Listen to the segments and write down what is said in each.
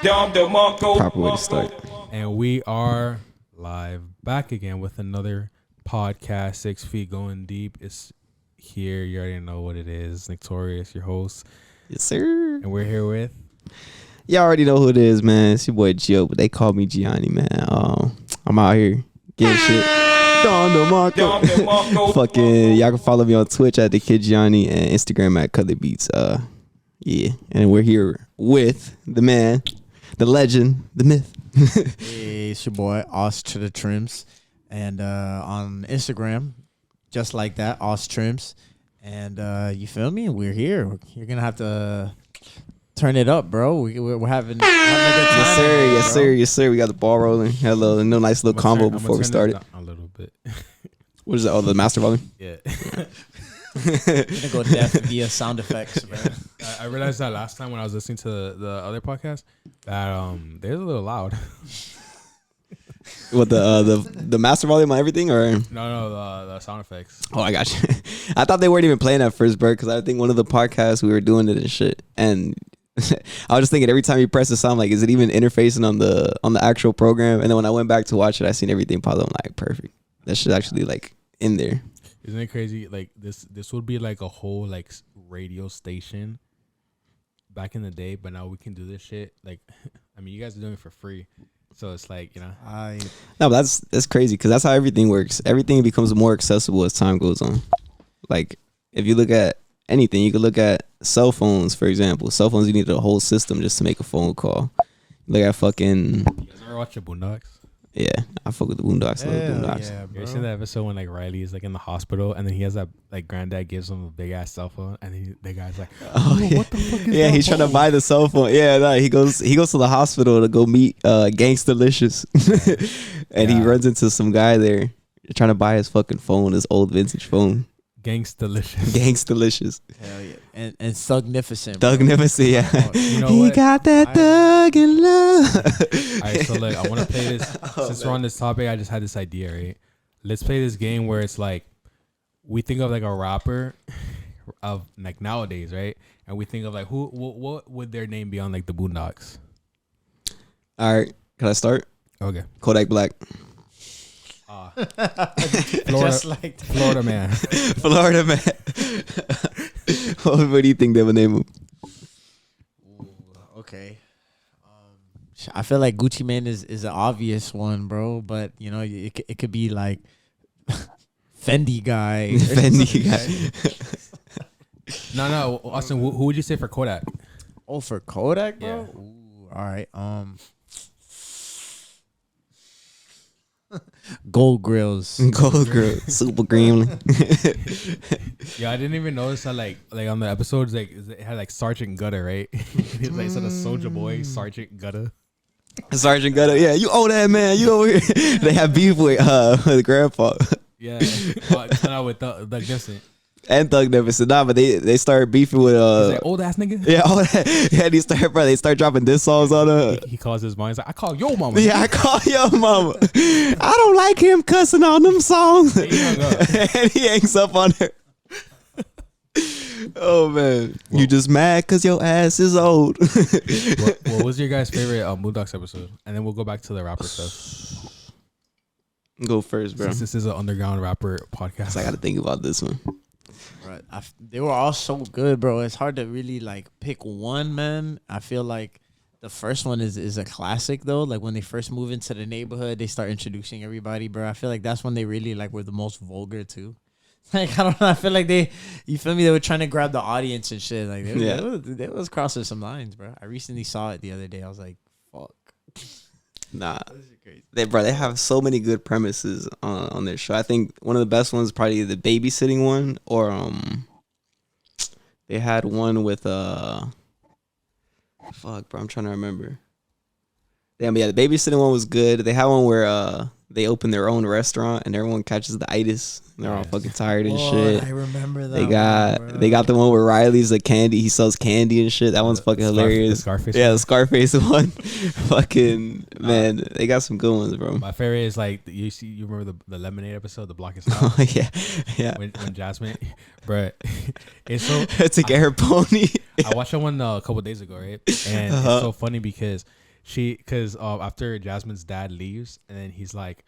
Proper way to start. And we are live back again with another podcast, 6 Feet Going Deep. It's here. You already know what it is. Torius, your host. Yes, sir. And we're here with... Y'all already know who it is, man. It's your boy Gio, but they call me Gianni, man. I'm out here getting shit. Don DeMarco. Fucking, y'all can follow me on Twitch at the Kid Gianni and Instagram at Color Beats. Yeah, and we're here with the man, the legend, the myth. Hey, it's your boy Aus Trims, and on Instagram, just like that, Aus Trims, and you feel me? We're here. You're gonna have to turn it up, bro. We're having a good time. Yes, sir. We got the ball rolling. Hello, no nice little combo before we started. A little bit. What is that? Oh, the master volume. Yeah. We're gonna go deaf via sound effects, man. I realized that last time when I was listening to the other podcast that they're a little loud. What the master volume on everything or No, the sound effects. Oh, I got you. I thought they weren't even playing at first, bro, because I think one of the podcasts we were doing it and shit, and I was just thinking every time you press the sound, like, is it even interfacing on the actual program? And then when I went back to watch it, I seen everything pop up. I'm like, perfect. That shit actually like in there. Isn't it crazy? Like this would be like a whole like radio station back in the day, but now we can do this shit. Like, I mean, you guys are doing it for free, so it's like, you know. No, but that's crazy because that's how everything works. Everything becomes more accessible as time goes on. Like, if you look at anything, you could look at cell phones, for example. Cell phones, you need a whole system just to make a phone call. Look at fucking. You guys ever watch the Boondocks? Yeah, I fuck with the boondocks. Yeah, you ever seen that episode when like Riley is like in the hospital and then he has that like granddad gives him a big ass cell phone and the guy's like, oh yeah, what the fuck is yeah, he's phone? trying to buy the cell phone. Yeah, no, he goes to the hospital to go meet Gangstalicious, and he runs into some guy there trying to buy his fucking phone, his old vintage phone. Gangstalicious. Hell yeah. And Thugnificent. Thugnificent, yeah. You know he what? got that thuggin' love. All right, so look, I want to play this. Since we're on this topic, I just had this idea, right? Let's play this game where it's like we think of like a rapper of like nowadays, right? And we think of like what would their name be on like the Boondocks? All right, can I start? Okay. Kodak Black. Florida, Just like that. Florida man. Florida man. What do you think they would name him? Ooh, okay. I feel like Gucci Mane is an obvious one, bro. But you know, it could be like Fendi guy. Fendi guy. No, Austin. Who would you say for Kodak? Oh, for Kodak, bro. Yeah. Ooh, all right. Gold grills. Super green. Yeah, I didn't even notice that like on the episodes like it had like Sergeant Gutter, right? He's like instead of Soldier Boy, Sergeant Gutter. Sergeant Gutter, yeah, you owe that man. You over here. They have beef with grandpa. Yeah, with Thug Nipsey. And Thugnificent, but they started beefing with He's like, old ass nigga. Yeah, all that. Yeah, they start dropping diss songs on her. He calls his mom. He's like, I call your mama. Yeah, I call your mama. I don't like him cussing on them songs. And he hung up. And he hangs up on her. Oh man, well, you just mad because your ass is old. What was your guys' favorite Boondocks episode? And then we'll go back to the rapper stuff. Go first, bro. Since this is an underground rapper podcast, so I got to think about this one. Right. They were all so good, bro. It's hard to really like pick one, man. I feel like the first one is a classic though. Like when they first move into the neighborhood, they start introducing everybody, bro. I feel like that's when they really like were the most vulgar too. Like I don't know. I feel like you feel me? They were trying to grab the audience and shit. Like they was crossing some lines, bro. I recently saw it the other day. I was like, fuck. Nah, they have so many good premises on their show. I think one of the best ones is probably the babysitting one, or they had one with fuck, bro, I'm trying to remember. Damn, yeah, the babysitting one was good. They had one where they open their own restaurant and everyone catches the itis. And they're all fucking tired and shit. I remember that. They got the one where Riley's a candy. He sells candy and shit. That one's fucking hilarious. The Scarface. Yeah, the Scarface one. Fucking man, they got some good ones, bro. My favorite is like you remember the Lemonade episode, the Block is Hot? Oh yeah. When Jasmine, bro, it's so it's a air pony. I watched that one a couple days ago, right? And it's so funny because because after Jasmine's dad leaves, and then he's like,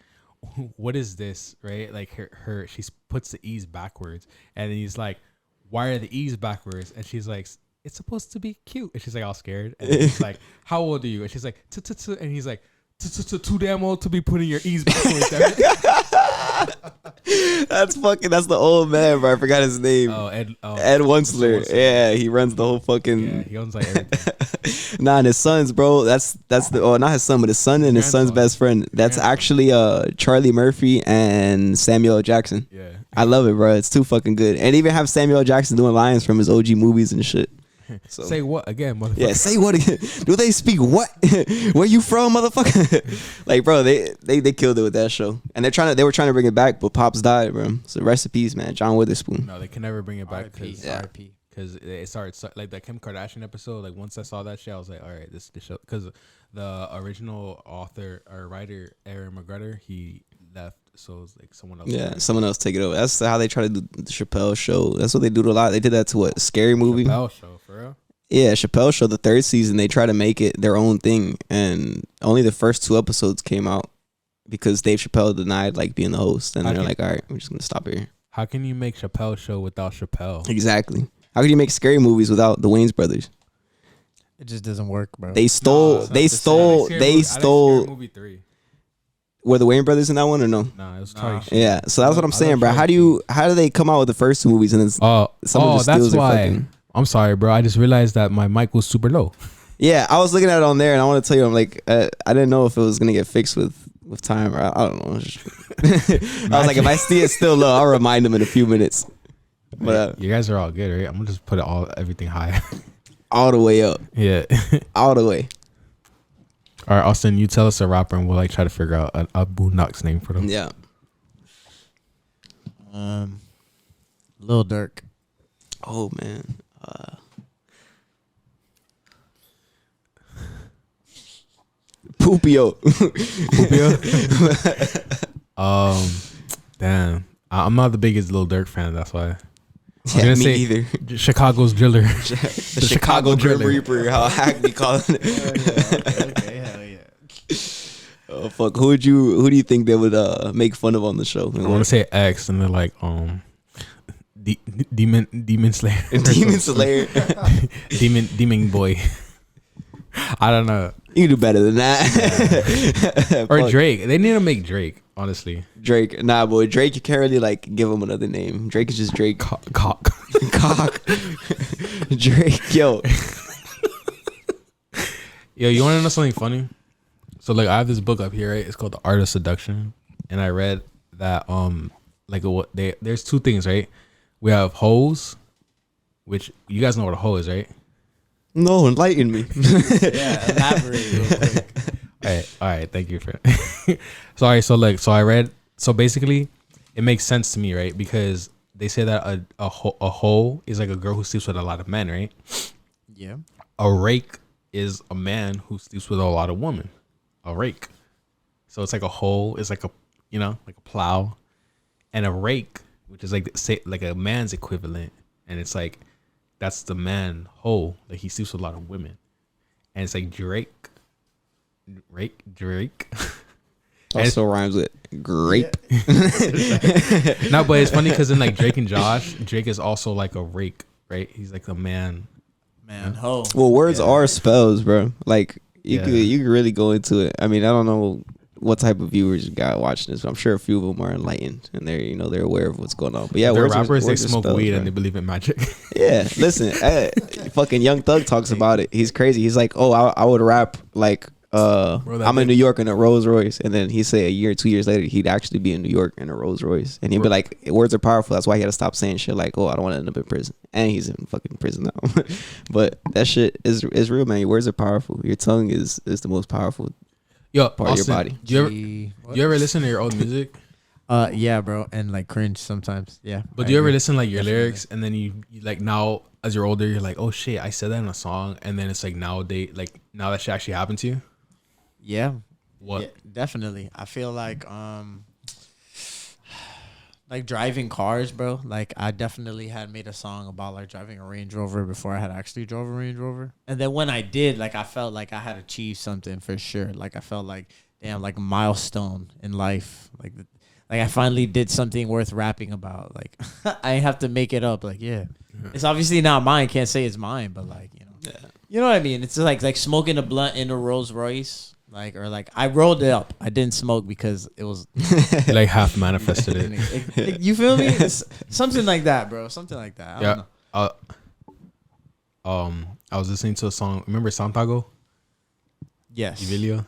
"What is this?" Right? Like she puts the E's backwards, and then he's like, "Why are the E's backwards?" And she's like, "It's supposed to be cute." And she's like all scared, and he's like, "How old are you?" And she's like, and he's like, "Too damn old to be putting your E's backwards." That's the old man, bro. I forgot his name. Ed Wunsler. Yeah, he runs the whole fucking. Yeah, he owns like everything. Nah, and his sons, bro. That's not his son, but his son and his son's best friend. That's actually Charlie Murphy and Samuel L. Jackson. Yeah, I love it, bro. It's too fucking good. And even have Samuel L. Jackson doing lines from his OG movies and shit. So. Say what again, motherfucker? Yeah, say what again? Do they speak what? Where you from, motherfucker? Like, bro, they killed it with that show, and they were trying to bring it back, but Pops died, bro. So rest in peace, man. John Witherspoon. No, they can never bring it back because it started like that Kim Kardashian episode. Like once I saw that shit, I was like, all right, this is the show. Because the original author or writer Aaron McGregor, he left, so it's like someone else. Yeah, someone else take it over. That's how they try to do the Chappelle Show. That's what they do a lot. They did that to what? Scary Movie. Chappelle Show, for real. Yeah, Chappelle Show, the third season, they try to make it their own thing, and only the first 2 episodes came out because Dave Chappelle denied like being the host, and they're like, all right, we're just gonna stop here. How can you make Chappelle Show without Chappelle? Exactly. How can you make scary movies without the Wayans brothers? It just doesn't work, bro. They stole. Movie 3. Were the Wayans brothers in that one or no? Nah, it was Torius. Yeah, so that's what I'm saying, bro. How do they come out with the first 2 movies and then someone just steals their fucking? I'm sorry, bro. I just realized that my mic was super low. Yeah, I was looking at it on there, and I want to tell you, I'm like, I didn't know if it was gonna get fixed with time, or I don't know. I was like, if I see it still low, I'll remind them in a few minutes. But you guys are all good, right? I'm gonna just put everything high, all the way up. Yeah, all the way. All right, Austin, you tell us a rapper, and we'll like try to figure out a boondocks name for them. Yeah. Lil Durk. Oh man. Poopio. Damn. I'm not the biggest Lil Durk fan. That's why. Yeah, me say either. Chicago's Driller. the Chicago Grim Reaper. How Hack be calling it. Okay, hell yeah. Oh fuck. Who do you think they would make fun of on the show? I want to say X, and they're like Demon Slayer. Demon Slayer. Demon Boy. I don't know. You can do better than that. Or Drake. They need to make Drake, honestly. Drake. Nah, boy. Drake, you can't really like give him another name. Drake is just Drake. Cock. Cock. Drake, yo. Yo, you want to know something funny? So like I have this book up here, right? It's called The Art of Seduction. And I read that there's 2 things, right? We have hoes, which you guys know what a hoe is, right? No, enlighten me. Yeah, elaborate real quick. All right, thank you for so basically it makes sense to me, right? Because they say that a hoe is like a girl who sleeps with a lot of men, right? Yeah. A rake is a man who sleeps with a lot of women. A rake. So it's like a hoe is like like a plow, and a rake, which is like a man's equivalent, and it's like that's the man hoe, like he sleeps with a lot of women, and it's like Drake. Also rhymes with great. Yeah. No, but it's funny because in like Drake and Josh, Drake is also like a rake, right? He's like the man hoe. Well, words are spells, bro. Like you could really go into it. I mean, I don't know what type of viewers you got watching this, but I'm sure a few of them are enlightened and they're aware of what's going on. But yeah, they're rappers. They smoke spells, weed, bro. and they believe in magic. Yeah, listen, fucking Young Thug talks about it. He's crazy. He's like, oh, I would rap like I'm in New York in a Rolls Royce, and then he say a year, 2 years later, he'd actually be in New York in a Rolls Royce, and he'd be like, words are powerful. That's why he had to stop saying shit like, oh, I don't want to end up in prison, and he's in fucking prison now. But that shit is real, man. Your words are powerful. Your tongue is the most powerful part of your body. Do you ever listen to your own music? Yeah, bro, and like cringe sometimes. Yeah. But do you ever listen like your lyrics, and then you like now as you're older, you're like, oh shit, I said that in a song, and then it's like now that shit actually happened to you? Yeah. What? Yeah, definitely. I feel like like driving cars, bro. Like I definitely had made a song about like driving a Range Rover before I had actually drove a Range Rover. And then when I did, like I felt like I had achieved something for sure. Like I felt like damn, like a milestone in life. Like I finally did something worth rapping about. Like I have to make it up. Like yeah, it's obviously not mine. Can't say it's mine, but like you know what I mean. It's like smoking a blunt in a Rolls Royce. Like or like I rolled it up. I didn't smoke because it was like half manifested it. You feel me? It's something like that, bro. Something like that. I don't know. I was listening to a song. Remember Santiago? Yes. Evilio?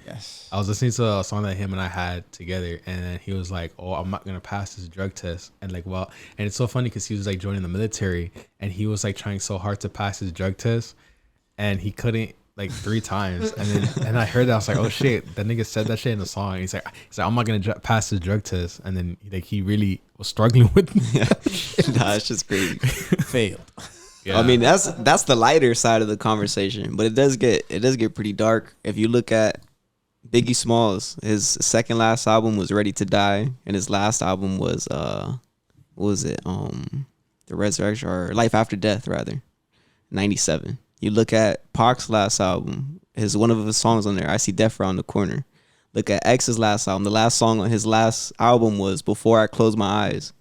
Yes. I was listening to a song that him and I had together, and then he was like, "Oh, I'm not gonna pass this drug test." And like, well, and it's so funny because he was like joining the military, and he was like trying so hard to pass his drug test, and he couldn't like 3 times. And then and I heard that, I was like, "Oh shit!" That nigga said that shit in the song. He's like, "I'm not gonna pass this drug test," and then like he really was struggling with. Nah, it's just crazy. Failed. Yeah. I mean, that's the lighter side of the conversation, but it does get pretty dark. If you look at Biggie Smalls, his second last album was Ready to Die, and his last album was what was it? The Resurrection or Life After Death rather, 97. You look at Pac's last album, one of his songs on there, I See Death Around the Corner. Look at X's last album. The last song on his last album was Before I Close My Eyes.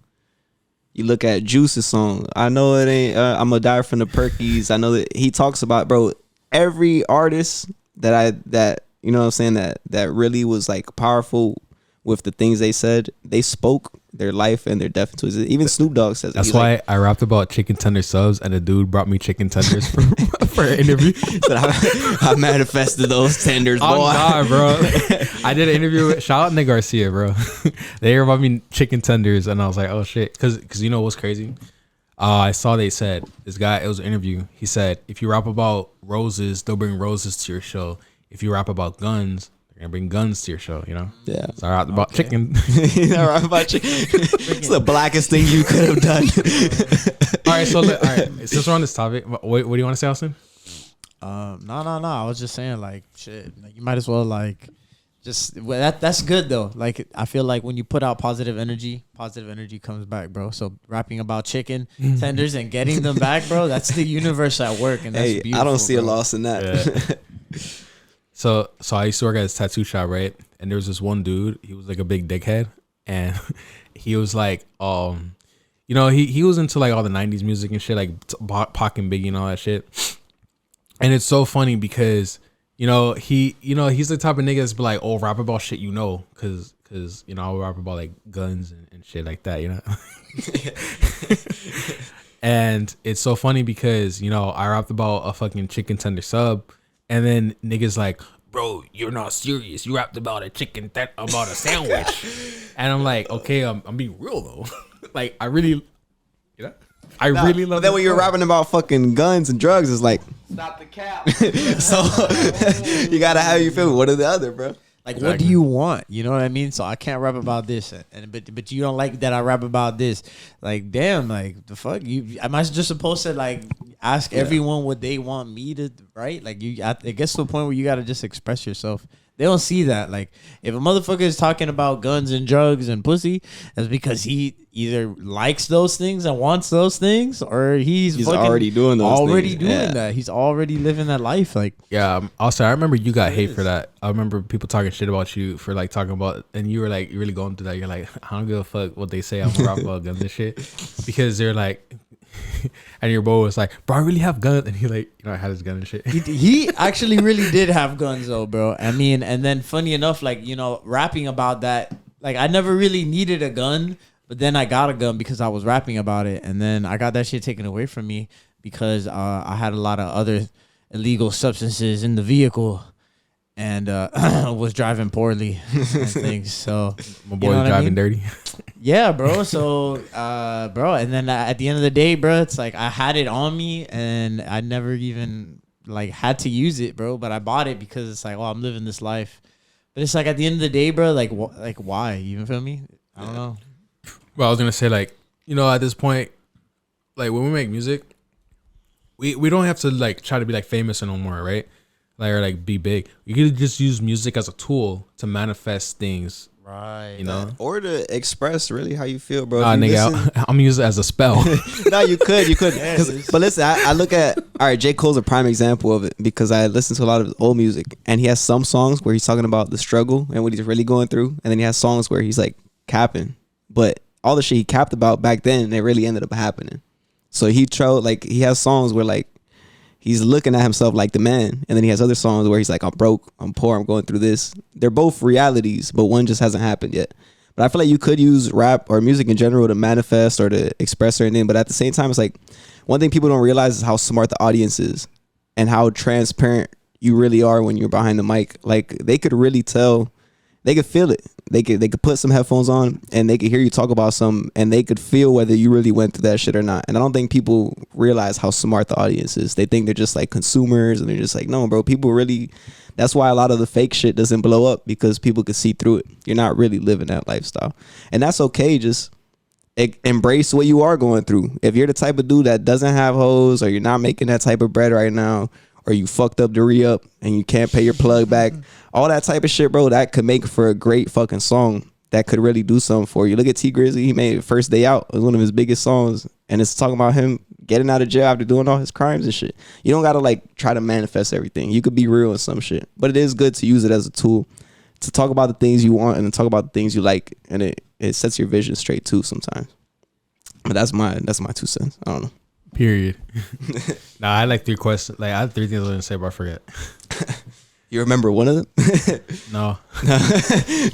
You look at Juice's song. I know it ain't. I'm gonna die from the Perkies. I know that he talks about, bro. Every artist that you know what I'm saying that really was like powerful with the things they said. They spoke their life and their death into it. Even Snoop Dogg says it. That's why I rapped about chicken tender subs, and a dude brought me chicken tenders for an interview. So I manifested those tenders, boy. Oh God, bro! I did an interview with shout out Nick Garcia, bro. They brought me chicken tenders, and I was like, oh shit, because you know what's crazy? I saw they said this guy. It was an interview. He said if you rap about roses, they'll bring roses to your show. If you rap about guns, and bring guns to your show, you know? Yeah. So I rapped about chicken. I rap about chicken. It's the blackest thing you could have done. All right. Since we're on this topic, what do you want to say, Austin? No. I was just saying, like, shit. Like, you might as well, like, that's good though. Like, I feel like when you put out positive energy comes back, bro. So rapping about chicken tenders and getting them back, bro, that's the universe at work, and that's beautiful. I don't see bro. a loss in that. Yeah. So I used to work at this tattoo shop, right? And there was this one dude. He was like a big dickhead, and he was like, you know, he was into like all the '90s music and shit, like Pac and Biggie and all that shit. And it's so funny because he's the type of nigga that's be like, oh, rap about shit, because I'll rap about like guns and shit like that, you know. And it's so funny because I rapped about a fucking chicken tender sub. And then niggas like, bro, you're not serious. You rapped about about a sandwich. And I'm like, okay, I'm being real though. Like, I really, really love. But then when you're rapping about fucking guns and drugs, it's like, stop the cap. So you gotta have you feel one or the other, bro. Like, exactly. What do you want? You know what I mean? So I can't rap about this, but you don't like that I rap about this. Like, damn, like the fuck am I just supposed to like ask everyone what they want me to write? Like, it gets to a point where you gotta just express yourself. They don't see that. Like, if a motherfucker is talking about guns and drugs and pussy, that's because he either likes those things and wants those things, or he's already doing those things. That. He's already living that life. Like, yeah. Also, I remember you got hate for that. I remember people talking shit about you for like talking about, and you were like really going through that. You're like, I don't give a fuck what they say. I'm gonna rap about guns and shit, because they're like. And your boy was like, bro, I really have guns. And he like, I had his gun and shit. He actually really did have guns though, bro. I mean, and then funny enough, like, rapping about that, like I never really needed a gun, but then I got a gun because I was rapping about it. And then I got that shit taken away from me because I had a lot of other illegal substances in the vehicle and was driving poorly and things. So my boy was driving dirty. Yeah, bro. So, bro, and then at the end of the day, bro, it's like I had it on me and I never even like had to use it, bro. But I bought it because it's like, oh, I'm living this life. But it's like at the end of the day, bro, like why? You feel me? I don't know. Well, I was gonna say like, at this point, like when we make music, we don't have to like try to be like famous no more, right? Like or like be big. You can just use music as a tool to manifest things Right. You know, or to express really how you feel, bro. nah, If you nigga, listen- I'm using it as a spell. no, you could. But listen, I look at, all right, J. Cole's a prime example of it because I listen to a lot of his old music, and he has some songs where he's talking about the struggle and what he's really going through, and then he has songs where he's like capping, but all the shit he capped about back then, it really ended up happening. So he has songs where like he's looking at himself like the man, and then he has other songs where he's like, I'm broke, I'm poor, I'm going through this. They're both realities, but one just hasn't happened yet. But I feel like you could use rap or music in general to manifest or to express certain things. But at the same time, it's like one thing people don't realize is how smart the audience is and how transparent you really are when you're behind the mic. Like they could really tell, they could feel it. They could put some headphones on and they could hear you talk about something and they could feel whether you really went through that shit or not. And I don't think people realize how smart the audience is. They think they're just like consumers and they're just like, no, bro, people really, that's why a lot of the fake shit doesn't blow up because people can see through it. You're not really living that lifestyle. And that's okay. Just embrace what you are going through. If you're the type of dude that doesn't have hoes or you're not making that type of bread right now, or you fucked up the re-up and you can't pay your plug back, all that type of shit, bro, that could make for a great fucking song that could really do something for you. Look at T Grizzly. He made First Day Out. It was one of his biggest songs. And it's talking about him getting out of jail after doing all his crimes and shit. You don't got to like try to manifest everything. You could be real in some shit. But it is good to use it as a tool to talk about the things you want and to talk about the things you like. And it sets your vision straight too sometimes. But that's my 2 cents. I don't know. Period. Nah, I had like 3 questions. Like I had 3 things I was gonna say, but I forget. You remember one of them? No.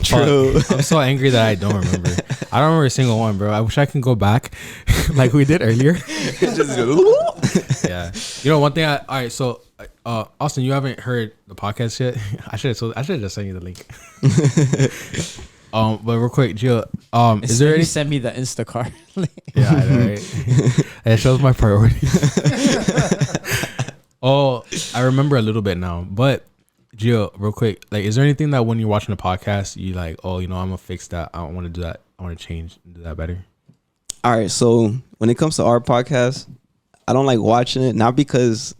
True. Fuck. I'm so angry that I don't remember. I don't remember a single one, bro. I wish I can go back like we did earlier. Yeah. You know, one thing all right, so Austin, you haven't heard the podcast yet. I should have just sent you the link. But real quick, Jill, is there any send me the Instacart link? Yeah, I know, right? It shows my priorities. Oh, I remember a little bit now. But Gio, real quick, like, is there anything that when you're watching a podcast, you like, oh, you know, I'm gonna fix that. I don't want to do that. I want to change and do that better. All right. So when it comes to our podcast, I don't like watching it, not because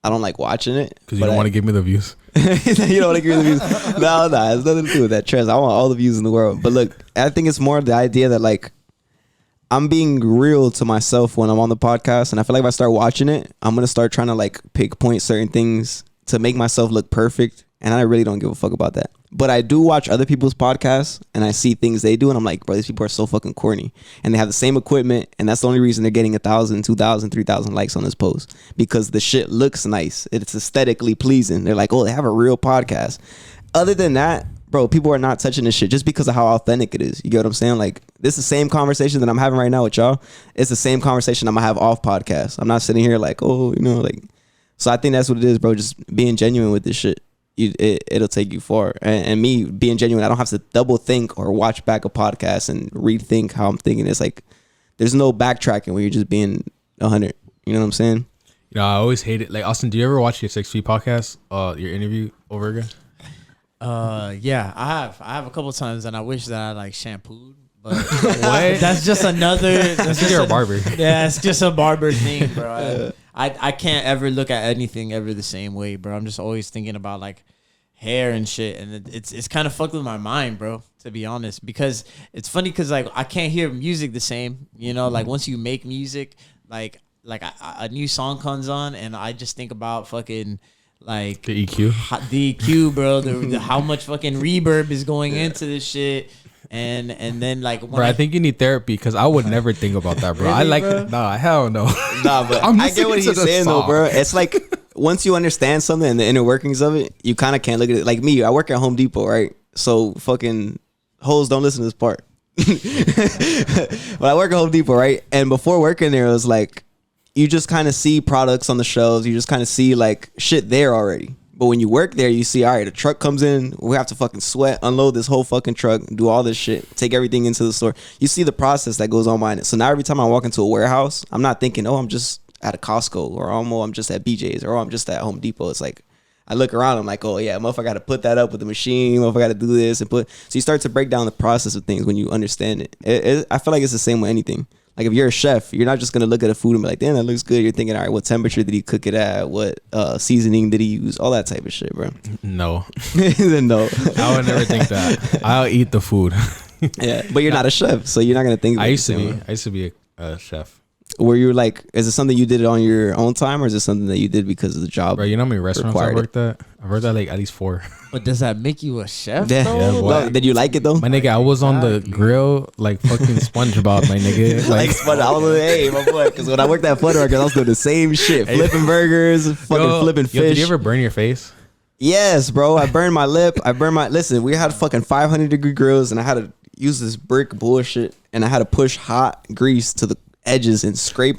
I don't like watching it, because you don't want to give me the views. You don't want to give me the views. No, it's nothing to do with that. Trust. I want all the views in the world. But look, I think it's more the idea that like I'm being real to myself when I'm on the podcast, and I feel like if I start watching it, I'm gonna start trying to like pinpoint certain things to make myself look perfect, and I really don't give a fuck about that. But I do watch other people's podcasts, and I see things they do, and I'm like, bro, these people are so fucking corny, and they have the same equipment, and that's the only reason they're getting 1,000, 2,000, 3,000 likes on this post, because the shit looks nice. It's aesthetically pleasing. They're like, oh, they have a real podcast. Other than that, bro, people are not touching this shit just because of how authentic it is. You get what I'm saying? Like, this is the same conversation that I'm having right now with y'all. It's the same conversation I'm gonna have off podcast. I'm not sitting here like, oh, you know, like. So I think that's what it is, bro. Just being genuine with this shit. It'll take you far. And me being genuine, I don't have to double think or watch back a podcast and rethink how I'm thinking. It's like there's no backtracking when you're just being 100. You know what I'm saying? You know, I always hate it. Like, Austin, do you ever watch your 6 Feet podcast, your interview over again? Yeah, I have a couple times, and I wish that I like shampooed. But that's just another. That's just you're a barber. Yeah, it's just a barber thing, bro. I can't ever look at anything ever the same way, bro. I'm just always thinking about like hair and shit, and it's kind of fucked with my mind, bro. To be honest, because it's funny because like I can't hear music the same, you know. Like once you make music, like a new song comes on, and I just think about fucking. Like the EQ, the EQ, bro. The how much fucking reverb is going into this shit, and then like, bro, I think you need therapy because I would never think about that, bro. Really, I like, bro? Nah, hell no. Nah, but I get what he's saying though, bro. It's like once you understand something and the inner workings of it, you kind of can't look at it. Like me, I work at Home Depot, right? So fucking hoes don't listen to this part. But I work at Home Depot, right? And before working there, it was like. You just kind of see products on the shelves. You just kind of see like shit there already. But when you work there, you see, all right, a truck comes in. We have to fucking sweat, unload this whole fucking truck, do all this shit, take everything into the store. You see the process that goes on behind it. So now every time I walk into a warehouse, I'm not thinking, oh, I'm just at a Costco or I'm just at BJ's or I'm just at Home Depot. It's like I look around, I'm like, oh yeah, motherfucker got to put that up with the machine. Motherfucker got to do this and put. So you start to break down the process of things when you understand it. I feel like it's the same with anything. Like if you're a chef, you're not just gonna look at a food and be like, damn, that looks good. You're thinking, all right, what temperature did he cook it at? What seasoning did he use? All that type of shit, bro. No. No. I would never think that. I'll eat the food. Yeah, but you're not a chef, so you're not gonna think. I used to be a chef. Were you like, is it something you did it on your own time, or is it something that you did because of the job? Bro, you know how many restaurants I worked at? I worked at like at least 4. But does that make you a chef? Yeah, though? no, did you like it though? My nigga, I was on the grill like fucking SpongeBob, my nigga. Like Sponge, I was like, hey, my boy, because when I worked at Fuddruckers, I was doing the same shit, flipping burgers, fucking flipping fish. Did you ever burn your face? Yes, bro. I burned my lip. Listen, we had fucking 500-degree grills, and I had to use this brick bullshit, and I had to push hot grease to the edges and scrape.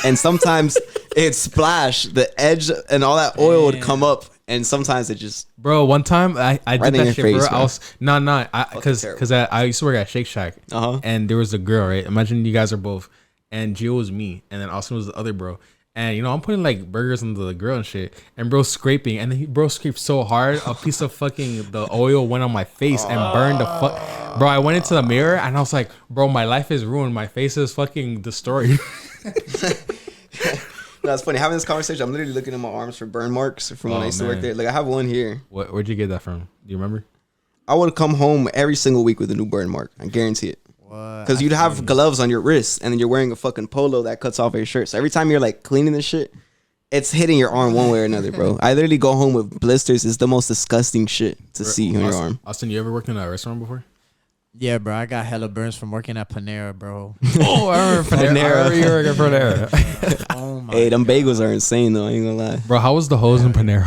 And sometimes it splashed the edge, and all that oil would come up, and sometimes it just. Bro, one time I did that shit, face, bro. I was because I used to work at Shake Shack, and there was a girl, right? Imagine you guys are both, and Gio was me, and then Austin was the other bro. And you know, I'm putting like burgers on the grill and shit, and bro scraping, and then bro scraped so hard, a piece of fucking the oil went on my face and burned the fuck. Bro, I went into the mirror and I was like, bro, my life is ruined. My face is fucking destroyed. No, it's funny having this conversation. I'm literally looking at my arms for burn marks from when I used to work there. Like I have one here. Where'd you get that from? Do you remember? I would come home every single week with a new burn mark. I guarantee it. Because you'd have gloves on your wrists, and then you're wearing a fucking polo that cuts off your shirt. So every time you're like cleaning this shit, it's hitting your arm one way or another, bro. I literally go home with blisters. It's the most disgusting shit to see on your arm. Austin, you ever worked in a restaurant before? Yeah, bro. I got hella burns from working at Panera, bro. Oh, I remember Panera. You working for Panera. Oh my. Hey, them bagels are insane though. I ain't gonna lie. Bro, how was the hose in Panera?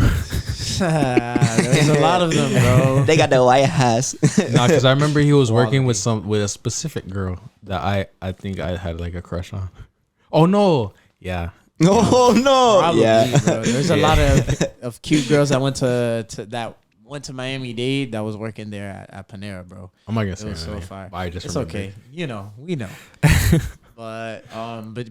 There's a lot of them, bro. They got the white ass. Nah, because I remember he was working with a specific girl that I think I had like a crush on. Oh no, yeah. Oh no, Probably, yeah. bro. There's a lot of cute girls that went to Miami-Dade that was working there at Panera, bro. I'm not gonna say it was so anything. fire. It's okay. You know, we know. But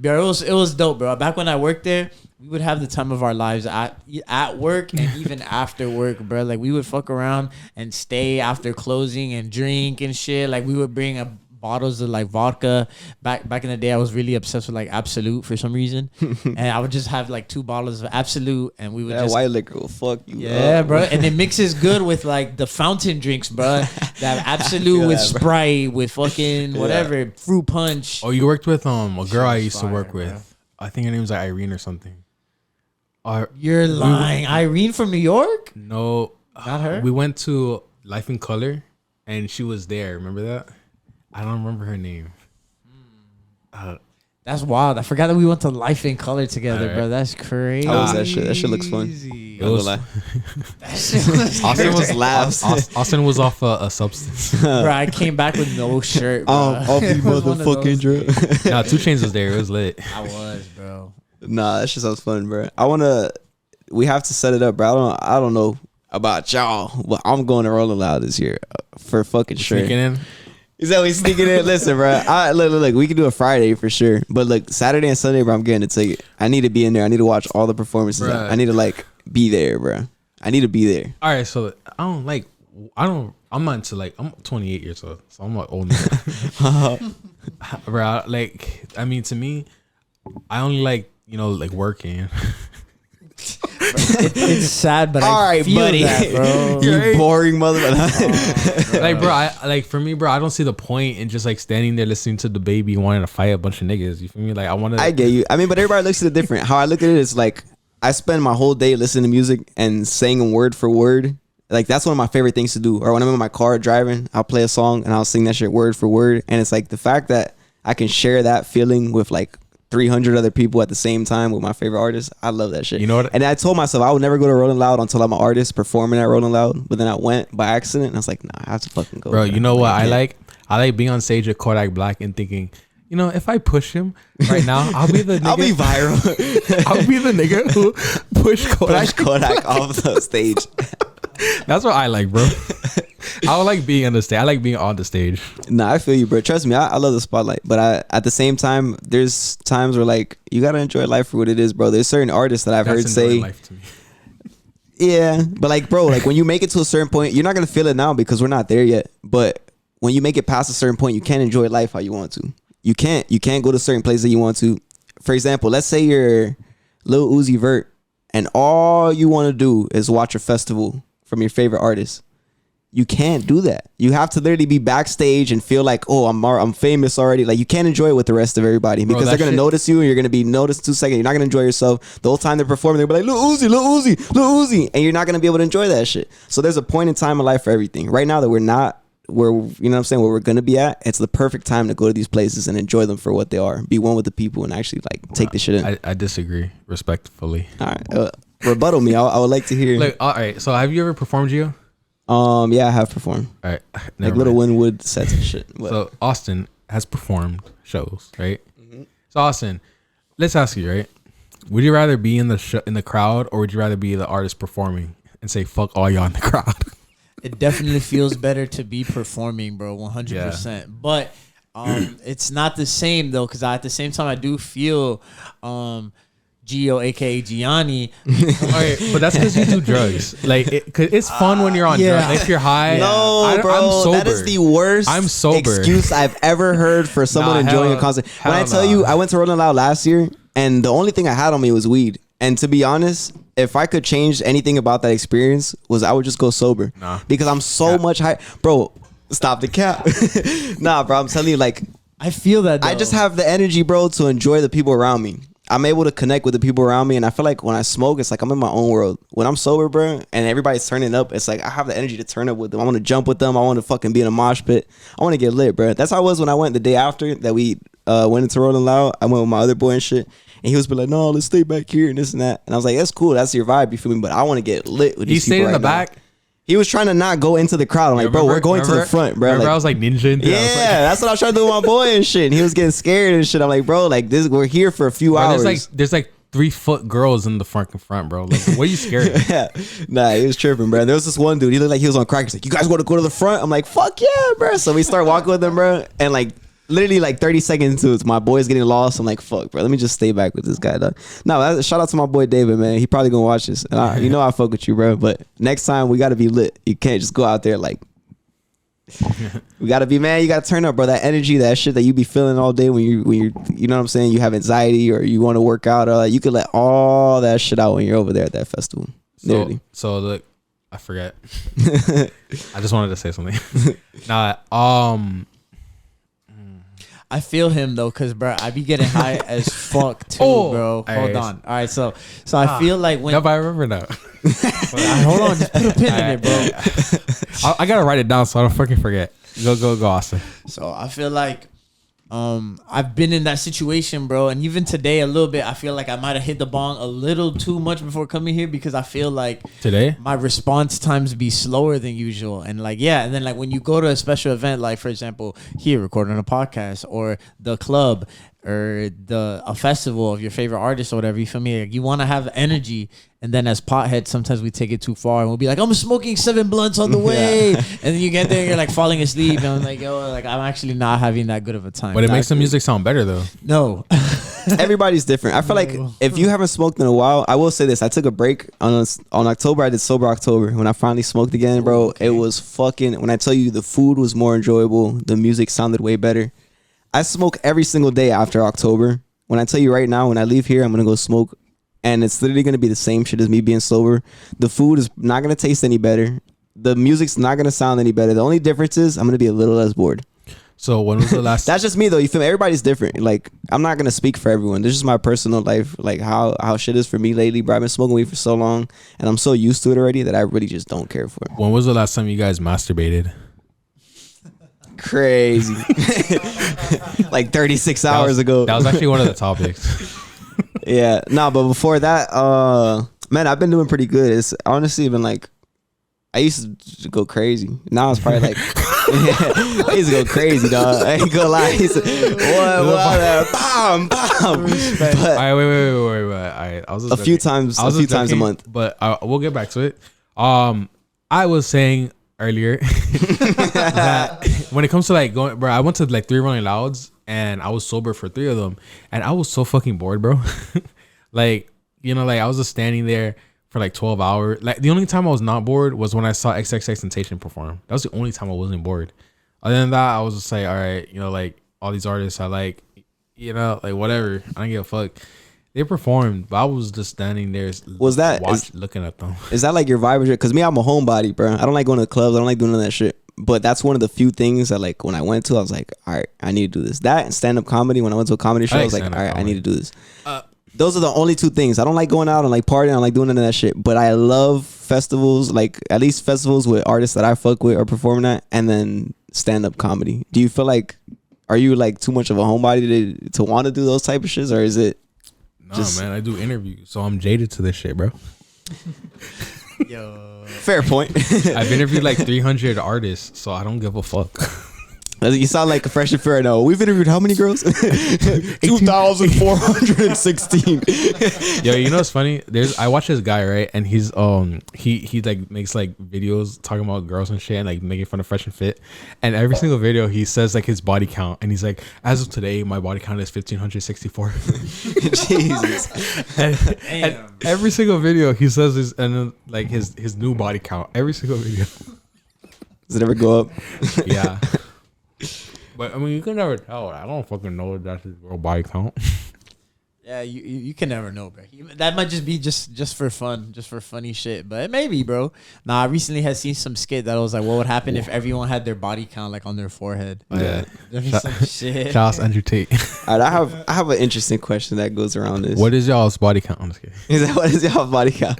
bro, it was dope, bro. Back when I worked there, we would have the time of our lives at work and even after work, bro. Like we would fuck around and stay after closing and drink and shit. Like we would bring bottles of like vodka. Back in the day, I was really obsessed with like Absolute for some reason, and I would just have like 2 bottles of Absolute, and we would that white liquor will fuck you. Yeah, up. bro, and it mixes good with like the fountain drinks, bro. That Absolute with Sprite, with fucking whatever fruit punch. Oh, you worked with a girl I used to work bro. with. I think her name was like Irene or something. You're lying, Irene from New York? No, Not her. We went to Life in Color, and she was there. Remember that? I don't remember her name. That's wild. I forgot that we went to Life in Color together, Right. bro. That's crazy. How was that shit? That shit looks fun. It was, That shit was Austin was crazy. Austin was off a substance. Bro, I came back with no shirt, bro. I'll be It was one of motherfucking those drunk. Nah, 2 Chainz was there. It was lit. I was, bro. Nah, that shit sounds fun, bro. We have to set it up, bro. I don't know about y'all, but I'm going to Rolling Loud this year for fucking sure. Sneaking in. Is that we sneaking in? Listen, bro. Look, we can do a Friday for sure, but look, Saturday and Sunday, bro, I'm getting a ticket. I need to be in there. I need to watch all the performances. Bruh. I need to like be there, bro. I need to be there. All right, so I'm not into like, I'm 28 years old, so I'm not old enough. Bro, like, I mean, to me, I only like, like working. It's sad, but All I right, feel buddy. that, bro. You boring motherfucker. Like, bro, I don't see the point in just like standing there listening to the baby wanting to fight a bunch of niggas. You feel me? Like, I get you. I mean, but everybody looks at it different. How I look at it is like I spend my whole day listening to music and saying word for word. Like that's one of my favorite things to do. Or when I'm in my car driving, I'll play a song and I'll sing that shit word for word. And it's like the fact that I can share that feeling with like 300 other people at the same time with my favorite artist. I love that shit. You know what? And I told myself I would never go to Rolling Loud until I'm an artist performing at Rolling Loud. But then I went by accident and I was like, nah, I have to fucking go. Bro, you know what I like? I like being on stage with Kodak Black and thinking, if I push him right now, I'll be the nigga. I'll be viral. I'll be the nigga who push Kodak. Push Kodak off the stage. That's what I like, bro. I would like being on the stage. I like being on the stage. Nah, I feel you, bro. Trust me, I love the spotlight. But at the same time, there's times where like you gotta enjoy life for what it is, bro. There's certain artists that I've heard say, life to me. yeah, but like, bro, like when you make it to a certain point, you're not gonna feel it now because we're not there yet. But when you make it past a certain point, you can't enjoy life how you want to. You can't go to certain places that you want to. For example, let's say you're Lil Uzi Vert and all you want to do is watch a festival from your favorite artist. You can't do that. You have to literally be backstage and feel like, oh, I'm famous already. Like, you can't enjoy it with the rest of everybody because they're going to notice you and you're going to be noticed 2 seconds. You're not going to enjoy yourself. The whole time they're performing, they'll be like, Lil Uzi, Lil Uzi, Lil Uzi. And you're not going to be able to enjoy that shit. So there's a point in time in life for everything. Right now that we're not where, you know what I'm saying, where we're going to be at, it's the perfect time to go to these places and enjoy them for what they are. Be one with the people and actually like take the shit in. I disagree respectfully. All right. Rebuttal me. I would like to hear. Like, all right. So have you ever performed, Gio? Yeah, I have performed. All right. Like little Winwood sets and shit. But. So Austin has performed shows, right? Mm-hmm. So Austin, let's ask you, right? Would you rather be in the crowd, or would you rather be the artist performing and say fuck all y'all in the crowd? It definitely feels better to be performing, bro, 100%. Yeah. But it's not the same though, because at the same time I do feel Gio, aka Gianni. Right, but that's because you do drugs. Like, cause it's fun when you're on drugs. Like, if you're high, no, bro, I'm sober. That is the worst. I'm sober. Excuse I've ever heard for someone enjoying a concert. When I tell you, I went to Rolling Loud last year, and the only thing I had on me was weed. And to be honest, if I could change anything about that experience, was I would just go sober. Nah, because I'm so much high, bro. Stop the cap. Nah, bro, I'm telling you, like, I feel that though. I just have the energy, bro, to enjoy the people around me. I'm able to connect with the people around me, and I feel like when I smoke, it's like I'm in my own world. When I'm sober, bro, and everybody's turning up, it's like I have the energy to turn up with them. I want to jump with them. I want to fucking be in a mosh pit. I want to get lit, bro. That's how I was when I went the day after that we went into Rolling Loud. I went with my other boy and shit, and he was like, "No, let's stay back here and this and that." And I was like, "That's cool. That's your vibe. You feel me?" But I want to get lit with these people. He stayed in the now. back. He was trying to not go into the crowd. I'm like, bro, we're going to the front, bro. Remember, I was like ninja into yeah, that's what I was trying to do with my boy and shit. And he was getting scared and shit. I'm like, bro, like this, we're here for a few hours. There's like 3-foot girls in the front, bro. Like, what are you scared of? Yeah. Nah, he was tripping, bro. There was this one dude. He looked like he was on crack. He's like, you guys want to go to the front? I'm like, fuck yeah, bro. So we start walking with him, bro. And like, literally like 30 seconds into it, my boy's getting lost. I'm like, fuck, bro. Let me just stay back with this guy, though. No, shout out to my boy David, man. He probably gonna watch this. And I fuck with you, bro. But next time we gotta be lit. You can't just go out there like. We gotta be, man. You gotta turn up, bro. That energy, that shit that you be feeling all day when you're, you know what I'm saying. You have anxiety or you want to work out, or you can let all that shit out when you're over there at that festival. So look, I forget. I just wanted to say something. I feel him though, cause bro, I be getting high as fuck too, bro. Hold on. All right, so I feel like when. No, but I remember now. Hold on, just put a pin in it, bro. I gotta write it down so I don't fucking forget. Go, Austin. So I feel like I've been in that situation, bro, and even today a little bit. I feel like I might have hit the bong a little too much before coming here because I feel like today my response times be slower than usual, and like and then like when you go to a special event, like for example here recording a podcast or the club or a festival of your favorite artist or whatever, you feel me? Like you want to have energy, and then as potheads, sometimes we take it too far and we'll be like, I'm smoking 7 blunts on the way, and then you get there and you're like falling asleep, and I'm like, yo, like I'm actually not having that good of a time. But it makes the music sound better though. No. Everybody's different. I feel like if you haven't smoked in a while, I will say this: I took a break on October. I did sober October. When I finally smoked again, bro, It was fucking. When I tell you, the food was more enjoyable, the music sounded way better. I smoke every single day after October. When I tell you right now, when I leave here, I'm gonna go smoke, and it's literally gonna be the same shit as me being sober. The food is not gonna taste any better. The music's not gonna sound any better. The only difference is I'm gonna be a little less bored. So when was the last? That's just me though. You feel me? Everybody's different. Like I'm not gonna speak for everyone. This is my personal life. Like how shit is for me lately. Bro, I've been smoking weed for so long, and I'm so used to it already that I really just don't care for it. When was the last time you guys masturbated? Crazy. Like 36 hours ago. That was actually one of the topics. Yeah. No, but before that, man, I've been doing pretty good. It's honestly been like, I used to go crazy. Now it's probably like, I used to go crazy, dog. I ain't gonna lie. I used to, what, bomb. But, all right, wait. All right, I was just a few times a month. But we'll get back to it. I was saying earlier that when it comes to like going, bro, I went to like 3 Rolling Louds and I was sober for 3 of them, and I was so fucking bored, bro. Like, you know, like I was just standing there for like 12 hours. Like the only time I was not bored was when I saw XXXTentacion perform. That was the only time I wasn't bored. Other than that, I was just like, all right, you know, like all these artists I like, you know, like whatever. I don't give a fuck. They performed, but I was just standing there. Looking at them? Is that like your vibe? Because me, I'm a homebody, bro. I don't like going to clubs. I don't like doing none of that shit. But that's one of the few things that, like, when I went to, I was like, all right, I need to do this. That and stand up comedy. When I went to a comedy show, I was like, all right, I need to do this. Those are the only two things. I don't like going out and like partying. I don't like doing none of that shit. But I love festivals, like at least festivals with artists that I fuck with or performing at, and then stand up comedy. Do you feel like, are you like too much of a homebody to want to do those type of shits, or is it? No, man, I do interviews, so I'm jaded to this shit, bro. Yo, Fair point. I've interviewed like 300 artists, so I don't give a fuck. You sound like a fresh and fair. No, we've interviewed how many girls? 2,416. Yo, you know what's funny? I watch this guy, right, and he's he like makes like videos talking about girls and shit, and like making fun of Fresh and Fit. And every single video he says like his body count, and he's like, as of today, my body count is 1,564. Jesus. And every single video he says his and then, like his new body count. Every single video. Does it ever go up? Yeah. But I mean, you can never tell. I don't fucking know if that's his real body count. Yeah, you can never know, bro. That might just be just for fun, just for funny shit. But it may be, bro. Nah, I recently had seen some skit that was like, what would happen if everyone had their body count like on their forehead? Yeah. There's some shit. Charles Andrew Tate. All right, I have an interesting question that goes around this. What is y'all's body count? I'm just kidding. What is y'all's body count?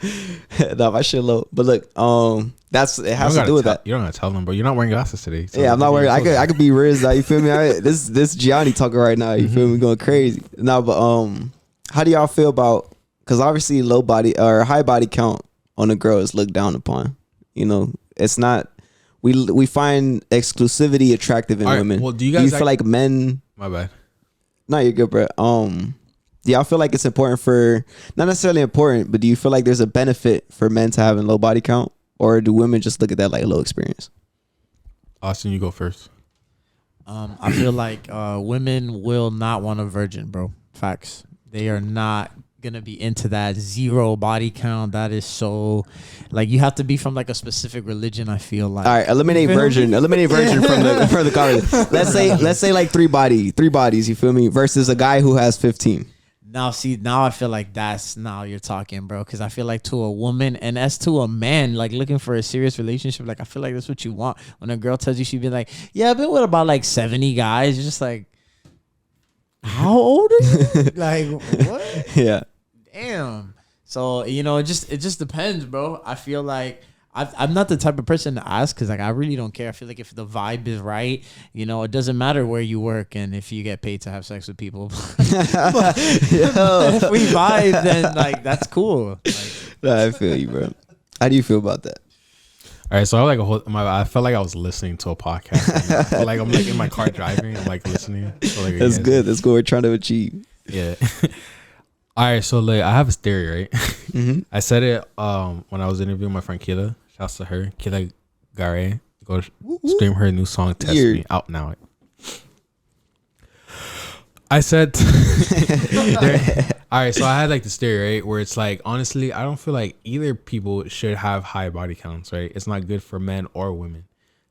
No, my shit low. But look, it has to do with that. You don't gotta tell them, bro. You're not wearing glasses today. So yeah, I'm not wearing. I could be Riz. You feel me? This Gianni talking right now. You feel me? Going crazy. No, but how do y'all feel about? Because obviously, low body or high body count on a girl is looked down upon. You know, it's not. We find exclusivity attractive in women. Well, do you feel like men? My bad. No, you're good, bro. Do y'all feel like it's important for, not necessarily important, but do you feel like there's a benefit for men to having low body count, or do women just look at that like low experience? Austin, you go first. I feel like women will not want a virgin, bro. Facts. They are not gonna be into that 0 body count. That is so, like, you have to be from like a specific religion. I feel like. All right, eliminate virgin from the conversation. Let's say like three bodies. You feel me? Versus a guy who has 15. Now I feel like now you're talking, bro. Because I feel like to a woman and as to a man, like looking for a serious relationship, like I feel like that's what you want. When a girl tells you she'd be like, yeah, I've been with about like 70 guys. You're just like, how old are you? Like, what? Yeah. Damn. So, it just depends, bro. I feel like I'm not the type of person to ask because, like, I really don't care. I feel like if the vibe is right, it doesn't matter where you work and if you get paid to have sex with people. but if we vibe, then, like, that's cool. Like, I feel you, bro. How do you feel about that? All right, so I felt like I was listening to a podcast. Right, like I'm like in my car driving, I'm like listening. So, like, that's good. That's what we're trying to achieve. Yeah. All right, so like I have a theory, right? Mm-hmm. I said it when I was interviewing my friend Kila. Shouts to her, Kila Gare. Go stream her new song, Test Me, out now. I said, all right, so I had like this theory, right, where it's like, honestly, I don't feel like either people should have high body counts, right? It's not good for men or women.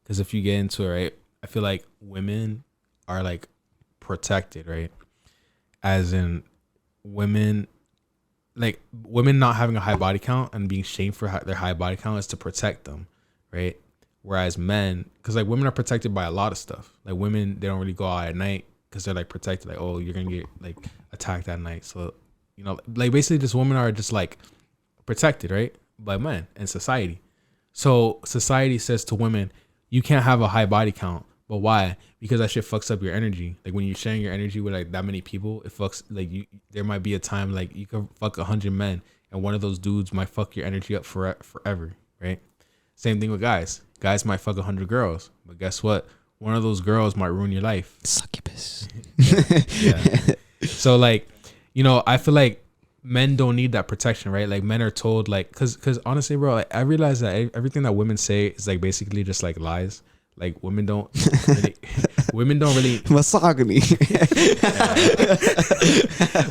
Because if you get into it, right, I feel like women are like protected, right? As in women not having a high body count and being shamed for their high body count is to protect them, right? Whereas men, because like women are protected by a lot of stuff. Like women, they don't really go out at night because they're like protected. Like, oh, you're gonna get like attacked at night. So, like basically just women are just like protected, right? By men and society. So society says to women, you can't have a high body count. But why? Because that shit fucks up your energy. Like when you're sharing your energy with like that many people, it fucks like you. There might be a time like you could fuck 100 men, and one of those dudes might fuck your energy up forever, right? Same thing with guys. Guys might fuck 100 girls, but guess what? One of those girls might ruin your life. Succubus. Yeah. So like, I feel like men don't need that protection, right? Like men are told like, cause honestly, bro, like, I realize that everything that women say is like basically just like lies. Like women don't really misogyny.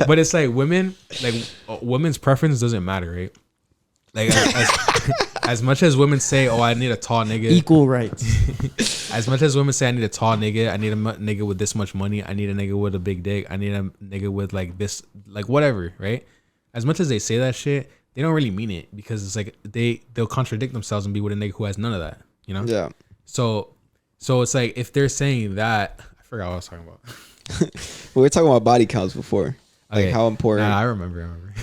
But it's like women's preference doesn't matter, right? Like as much as women say, "Oh, I need a tall nigga," equal rights. As much as women say, "I need a tall nigga," I need a nigga with this much money, I need a nigga with a big dick, I need a nigga with like this, like whatever, right? As much as they say that shit, they don't really mean it, because it's like they'll contradict themselves and be with a nigga who has none of that, you know? Yeah. So it's like if they're saying that, I forgot what I was talking about. We were talking about body counts before, like how important. Nah, I remember.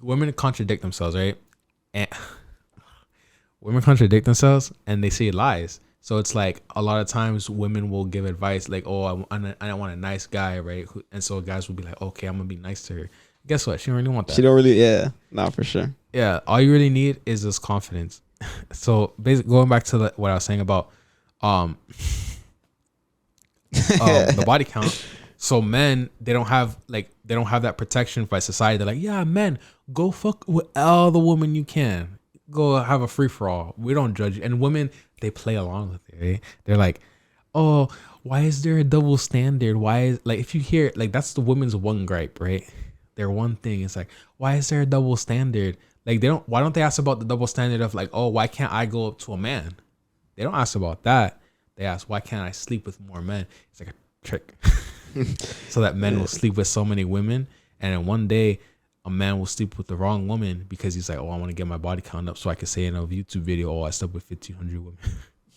Women contradict themselves, right? And women contradict themselves and they say lies. So it's like a lot of times women will give advice like, "Oh, I want a nice guy," right? And so guys will be like, "Okay, I'm gonna be nice to her." Guess what? She don't really want that. She don't really, yeah, not for sure. Yeah, all you really need is this confidence. So basically, going back to what I was saying about the body count. So men, they don't have that protection by society. They're like, yeah, men, go fuck with all the women you can. Go have a free for all. We don't judge you. And women, they play along with it. Right? They're like, oh, why is there a double standard? Why is, like, if you hear, like, that's the women's one gripe, right? Their one thing is like, why is there a double standard? Like, why don't they ask about the double standard of like, oh, why can't I go up to a man? They don't ask about that. They ask, why can't I sleep with more men? It's like a trick. So that men will sleep with so many women, and then one day a man will sleep with the wrong woman because he's like, oh, I want to get my body count up so I can say in a YouTube video, oh, I slept with 1,500 women.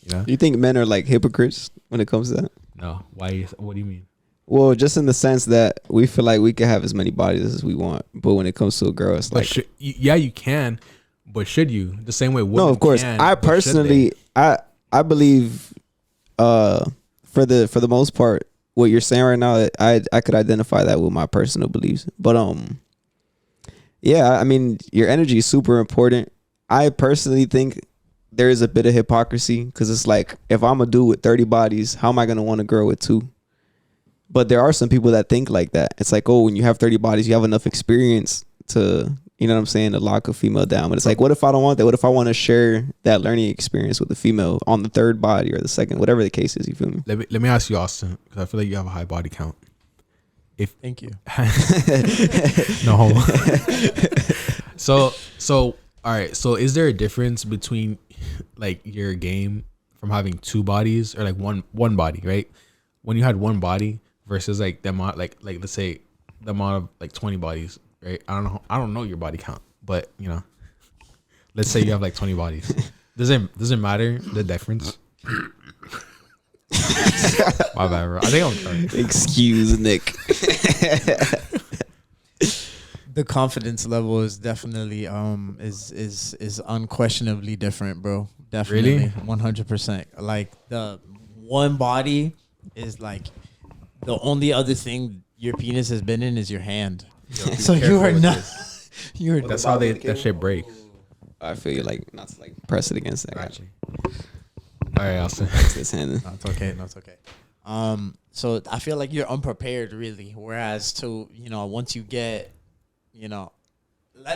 You know? You think men are like hypocrites when it comes to that? No. Why? What do you mean? Well, just in the sense that we feel like we can have as many bodies as we want, but when it comes to a girl, it's like, yeah, you can, but should you? The same way women no, of course. can, I personally, I believe, for the most part, what you're saying right now, I could identify that with my personal beliefs. But yeah, I mean, your energy is super important. I personally think there is a bit of hypocrisy because it's like, if I'm a dude with 30 bodies, how am I gonna want a girl with 2? But there are some people that think like that. It's like, oh, when you have 30 bodies, you have enough experience to, you know what I'm saying, to lock a female down. But it's like, what if I don't want that? What if I want to share that learning experience with a female on the 3rd body or the 2nd, whatever the case is? You feel me? Let me ask you, Austin, because I feel like you have a high body count. Thank you. No. So all right. So is there a difference between like your game from having 2 bodies or like one body, right? When you had 1 body versus like the amount, like let's say the amount of like 20 bodies, right? I don't know your body count, but you know, let's say you have like 20 bodies. Does it matter the difference? My bad, bro. I think I'm sorry. Excuse Nick. The confidence level is definitely is unquestionably different, bro. Definitely, really? 100%. Like the one body is like the only other thing your penis has been in is your hand. So you are not. You're. That's how that shit breaks. I feel you, like not to like press it against that. Gotcha. All right, Austin. It's hand. No, it's okay. No, it's okay. So I feel like you're unprepared, really. Whereas to, you know, once you get, you know,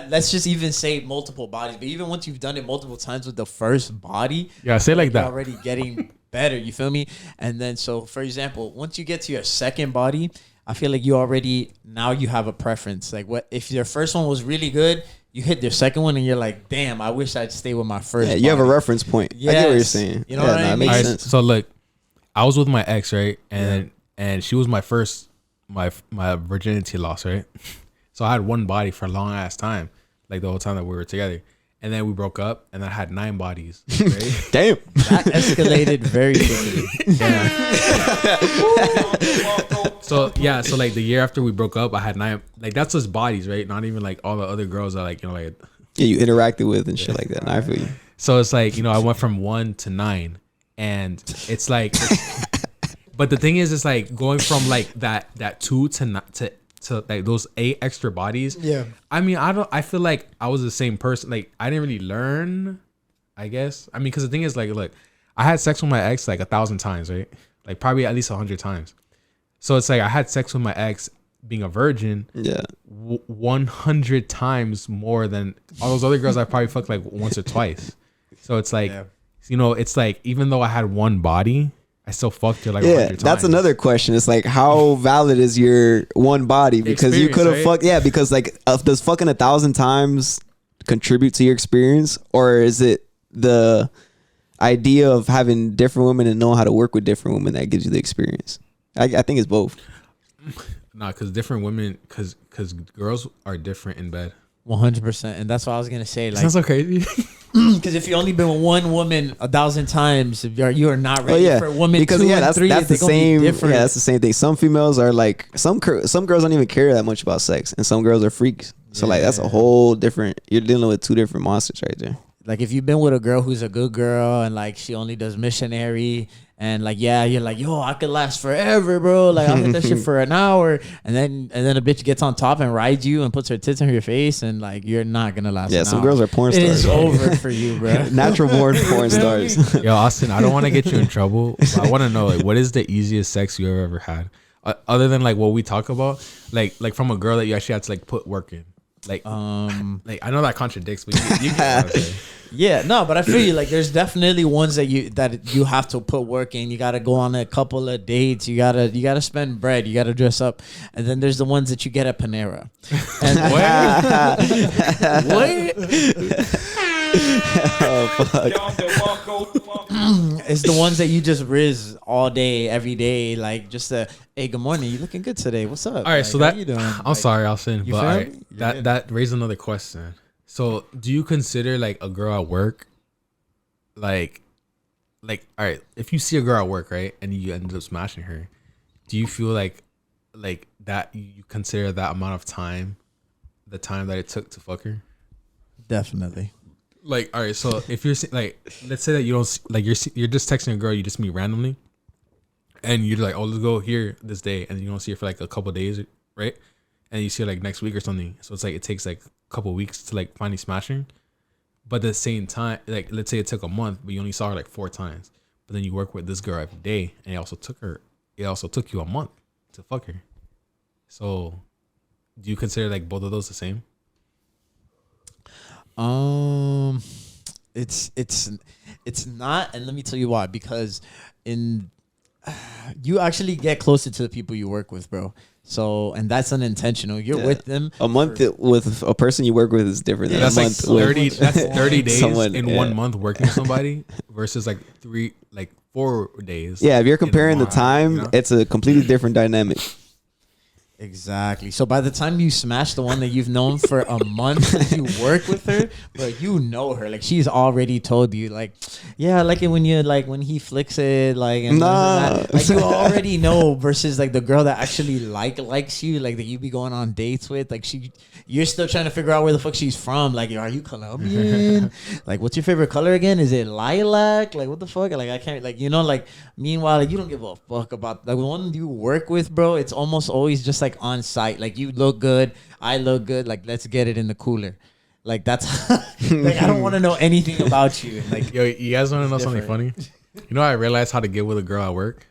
let's just even say multiple bodies, but even once you've done it multiple times with the first body, yeah, say like you're that. already getting better. You feel me? And then, so for example, once you get to your second body, I feel like you already, now you have a preference. Like, what if your first one was really good? You hit your second one and you're like, damn, I wish I'd stay with my first. Yeah, you have a reference point. Yes. I get what you're saying. You know what I mean? Makes All right, sense. so look, I was with my ex, right? And she was my first, my virginity loss, right? So I had one body for a long ass time, like the whole time that we were together. And then we broke up and I had 9 bodies, right? Damn. That escalated very quickly. Yeah. So like the year after we broke up, I had 9, like that's just bodies, right? Not even like all the other girls that like, you know, like. Yeah, you interacted with and shit like that. And I feel you. So it's like, you know, I went from 1 to 9 and it's like, but the thing is, it's like going from like that 2 to like those 8 extra bodies. Yeah. I mean, I feel like I was the same person. Like I didn't really learn, I guess. I mean, because the thing is, like, look, I had sex with my ex like 1,000 times, right? Like probably at least 100 times. So it's like I had sex with my ex being a virgin. Yeah. 100 times more than all those other girls I probably fucked like once or twice. So it's like, you know, it's like even though I had one body, I still fucked her like 100 times. That's another question. It's like, how valid is your one body? Because you could have fucked, because like, does fucking 1,000 times contribute to your experience, or is it the idea of having different women and knowing how to work with different women that gives you the experience? I think it's both. Nah, because different women, because girls are different in bed. 100%, and that's what I was gonna say. Like, Sounds so crazy. because if you only been with one woman 1,000 times, you are not ready for women because 2 yeah, and 3. that's the same. Yeah, Different. that's the same thing. Some females are like some girls don't even care that much about sex, and some girls are freaks. So like that's a whole different. You're dealing with two different monsters right there. Like if you've been with a girl who's a good girl and like she only does missionary and like you're like, yo, I could last forever, bro. Like I'll hit that shit for an hour, and then a bitch gets on top and rides you and puts her tits in your face, and like you're not gonna last. Yeah, an some hour. girls are porn stars. It is over for you, bro. Natural born porn stars. Yo, Austin, I don't want to get you in trouble, but I want to know, like, what is the easiest sex you ever had, other than like what we talk about, like from a girl that you actually had to like put work in. Like I know that contradicts, but you get what I'm saying. Yeah, no, but I feel you. Like, there's definitely ones that you have to put work in. You got to go on a couple of dates. You gotta spend bread. You gotta dress up, and then there's the ones that you get at Panera. And what? Oh fuck! It's the ones that you just riz all day, every day. Like just hey, good morning. You looking good today? What's up? All right, like, so that how you doing? I'm sorry, Austin, you but feel all me? right, that raised another question. So, do you consider like a girl at work, like all right, if you see a girl at work, right, and you end up smashing her, do you feel like that you consider that amount of time, the time that it took to fuck her? Definitely. Like, all right, so if you're like, let's say that you don't like you're just texting a girl you just meet randomly, and you're like, oh, let's go here this day, and you don't see her for like a couple of days, right? And you see her like next week or something. So it's like it takes like a couple of weeks to like finally smash her. But at the same time, like let's say it took a month, but you only saw her like 4 times. But then you work with this girl every day, and it also took you a month to fuck her. So do you consider like both of those the same? It's not, and let me tell you why. Because you actually get closer to the people you work with, bro. So, and that's unintentional. You're with them. A month with a person you work with is different than That's a like month 30. That's 30 days someone, in 1 month working with somebody versus like 4 days. Yeah, if you're comparing the time, you know? it's a completely different dynamic. Exactly. So by the time you smash the one that you've known for a month, you work with her, but you know her. Like she's already told you, like, yeah, I like it when you like when he flicks it, like, and that. Like you already know. Versus like the girl that actually likes you, like that you be going on dates with, like you're still trying to figure out where the fuck she's from. Like, are you Colombian? Like, what's your favorite color again? Is it lilac? Like, what the fuck? Like, I can't, like, you know, like, meanwhile, like, you don't give a fuck about, like, the one you work with, bro, it's almost always just, like, on site. Like, you look good, I look good, like, let's get it in the cooler. Like, that's, like, I don't want to know anything about you. Like, yo, you guys want to know something funny? You know, I realized how to get with a girl at work.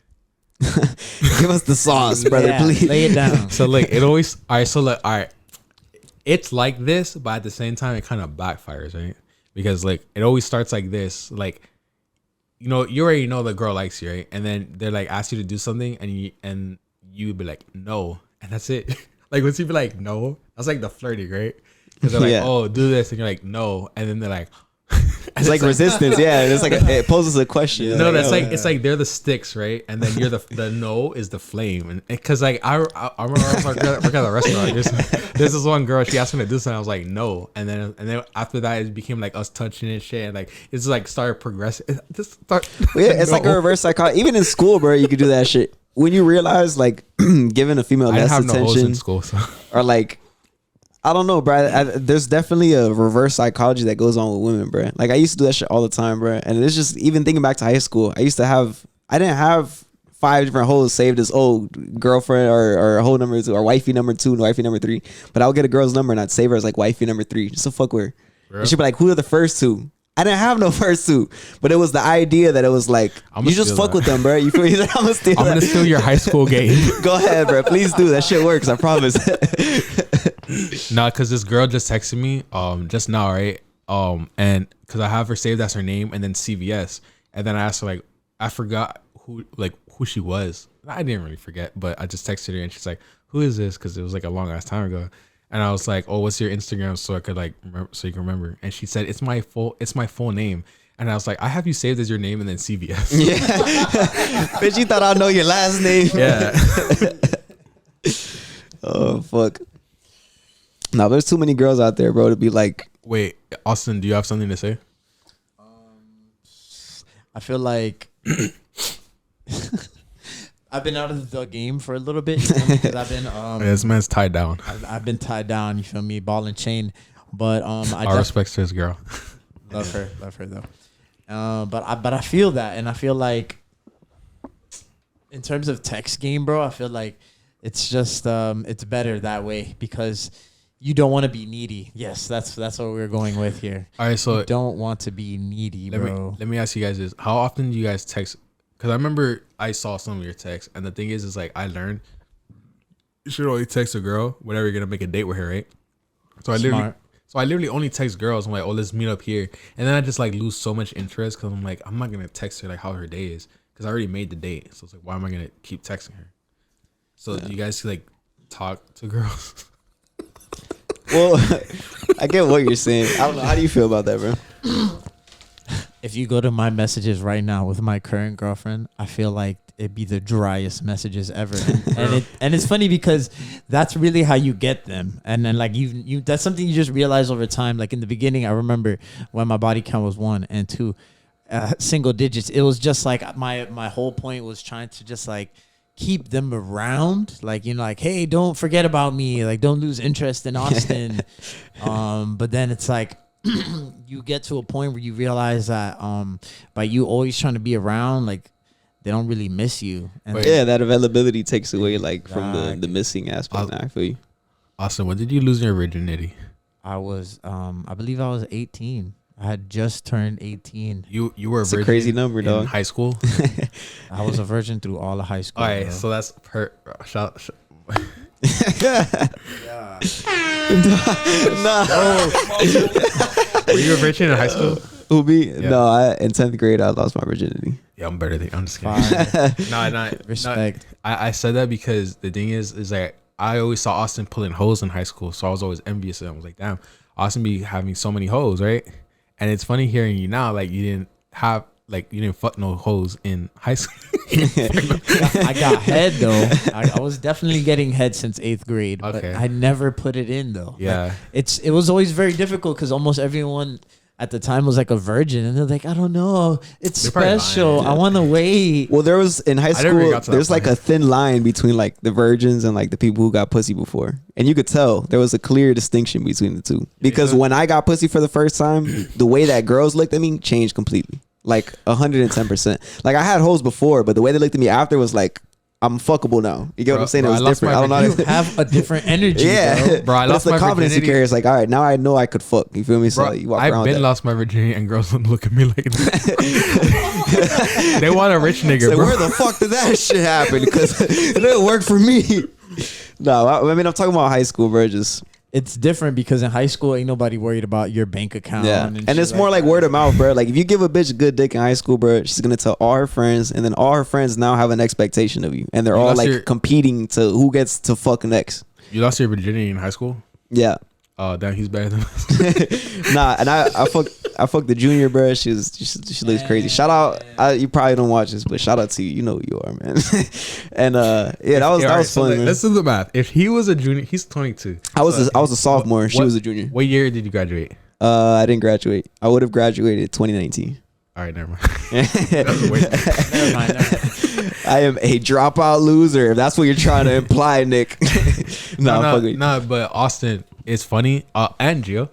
Give us the sauce, brother, please. Lay it down. So, like, it always, all right, it's like this, but at the same time, it kind of backfires, right? Because like it always starts like this, like, you know, you already know the girl likes you, right? And then they're like ask you to do something, and you be like no, and that's it. Like once you be like no, that's like the flirting, right? Because they're like, oh, do this, and you're like no, and then they're like. It's like resistance, yeah. It's like it poses a question. No, that's like it's like they're the sticks, right? And then you're the no is the flame, and because like I remember I was working at the restaurant. There's this one girl, she asked me to do something, I was like no, and then after that it became like us touching and shit, and like it's like started progressing. It's like a reverse psychology. Even in school, bro, you could do that shit. When you realize like giving a female less attention, no hoes in school, so. Or like. I don't know, bro. There's definitely a reverse psychology that goes on with women, bro. Like I used to do that shit all the time, bro. And it's just even thinking back to high school. I didn't have 5 different hoes saved as girlfriend or hoe number 2 or wifey number 2 and wifey number 3. But I would get a girl's number and I'd save her as like wifey number 3 just to fuck with her. Really? And she'd be like, "Who are the first 2?" I didn't have no first 2, but it was the idea that it was like you just fuck with them, bro. You feel me? I'm gonna steal your high school game. Go ahead, bro. Please do. That shit works. I promise. Nah, cause this girl just texted me just now, right? And cause I have her saved as her name and then CVS, and then I asked her like I forgot who she was. I didn't really forget, but I just texted her and she's like, "Who is this?" Cause it was like a long ass time ago. And I was like, "Oh, what's your Instagram?" So I could like, so you can remember. And she said, "It's my full name." And I was like, "I have you saved as your name and then CVS." Yeah, but you thought I know your last name. Yeah. Oh fuck. No, there's too many girls out there, bro, to be like. Wait, Austin, do you have something to say? I feel like I've been out of the game for a little bit because I've been This man's tied down. I've been tied down. You feel me? Ball and chain. But Our respects to his girl. love her though. But I feel that, and I feel like in terms of text game, bro, I feel like it's just it's better that way because you don't want to be needy. Yes, that's what we're going with here. All right, so you don't want to be needy, bro. Let me ask you guys this: how often do you guys text? Because I remember I saw some of your texts, and the thing is like I learned you should only text a girl whenever you're gonna make a date with her, right? So I literally only text girls. I'm like, oh, let's meet up here, and then I just like lose so much interest because I'm like, I'm not gonna text her like how her day is because I already made the date. So it's like, why am I gonna keep texting her? So do you guys like talk to girls? Well, I get what you're saying. I don't know. How do you feel about that, bro? If you go to my messages right now with my current girlfriend, I feel like it'd be the driest messages ever. And it's funny because that's really how you get them. And then like you that's something you just realize over time. Like in the beginning, I remember when my body count was 1 and 2 single digits. It was just like my whole point was trying to just like keep them around, like, you know, like, hey, don't forget about me, like, don't lose interest in Austin. But then it's like you get to a point where you realize that by you always trying to be around, like, they don't really miss you. And yeah, that availability takes away like from the missing aspect. I feel you. Austin, when did you lose your virginity? I was I believe I was 18. I had just turned 18. You were a virgin. A crazy number, dog. In high school. I was a virgin through all of high school. All right, bro. so that's Were you a virgin in high school? Who me? Yeah. No, in 10th grade I lost my virginity. Yeah, I'm better than I'm just kidding. No, respect. I said that because the thing is that I always saw Austin pulling hoes in high school, so I was always envious of him. I was like, damn, Austin be having so many hoes, right? And it's funny hearing you now, like you didn't fuck no hoes in high school. I got head though. I was definitely getting head since 8th grade, but I never put it in though. Yeah, like, it was always very difficult because almost everyone at the time was like a virgin, and they're like, I don't know, it's special. I want to wait. Well, there was in high school, there's like a thin line between like the virgins and like the people who got pussy before, and you could tell there was a clear distinction between the two. Because when I got pussy for the first time, the way that girls looked at me changed completely, like 110%. Like I had hoes before, but the way they looked at me after was like, I'm fuckable now. You get what I'm saying? It was different. I don't know. You have a different energy, yeah, bro. I lost the my confidence virginity. you carry. It's like, all right, now I know I could fuck. You feel me? So bro, you walk around I've been lost my virginity, and girls don't look at me like that. They want a rich nigga, like, bro. where the fuck did that shit happen? Because it didn't work for me. No, I mean I'm talking about high school, bro. Just it's different because in high school ain't nobody worried about your bank account. Yeah, and it's more like word of mouth, bro. Like if you give a bitch a good dick in high school, bro, she's gonna tell all her friends, and then all her friends now have an expectation of you, and they're all like competing to who gets to fuck next. You lost your virginity in high school? Yeah. Oh, damn, he's better than us. Nah, and I fucked the junior, bro. She looks crazy. Shout out, you probably don't watch this, but shout out to you. You know who you are, man. And yeah, that was fun. Man. Let's do the math. If he was a junior, he's 22. I was a sophomore. She was a junior. What year did you graduate? I didn't graduate. I would have graduated 2019. All right, never mind. Never mind. I am a dropout loser. If that's what you're trying to imply, Nick. No, but Austin, it's funny. And Gio,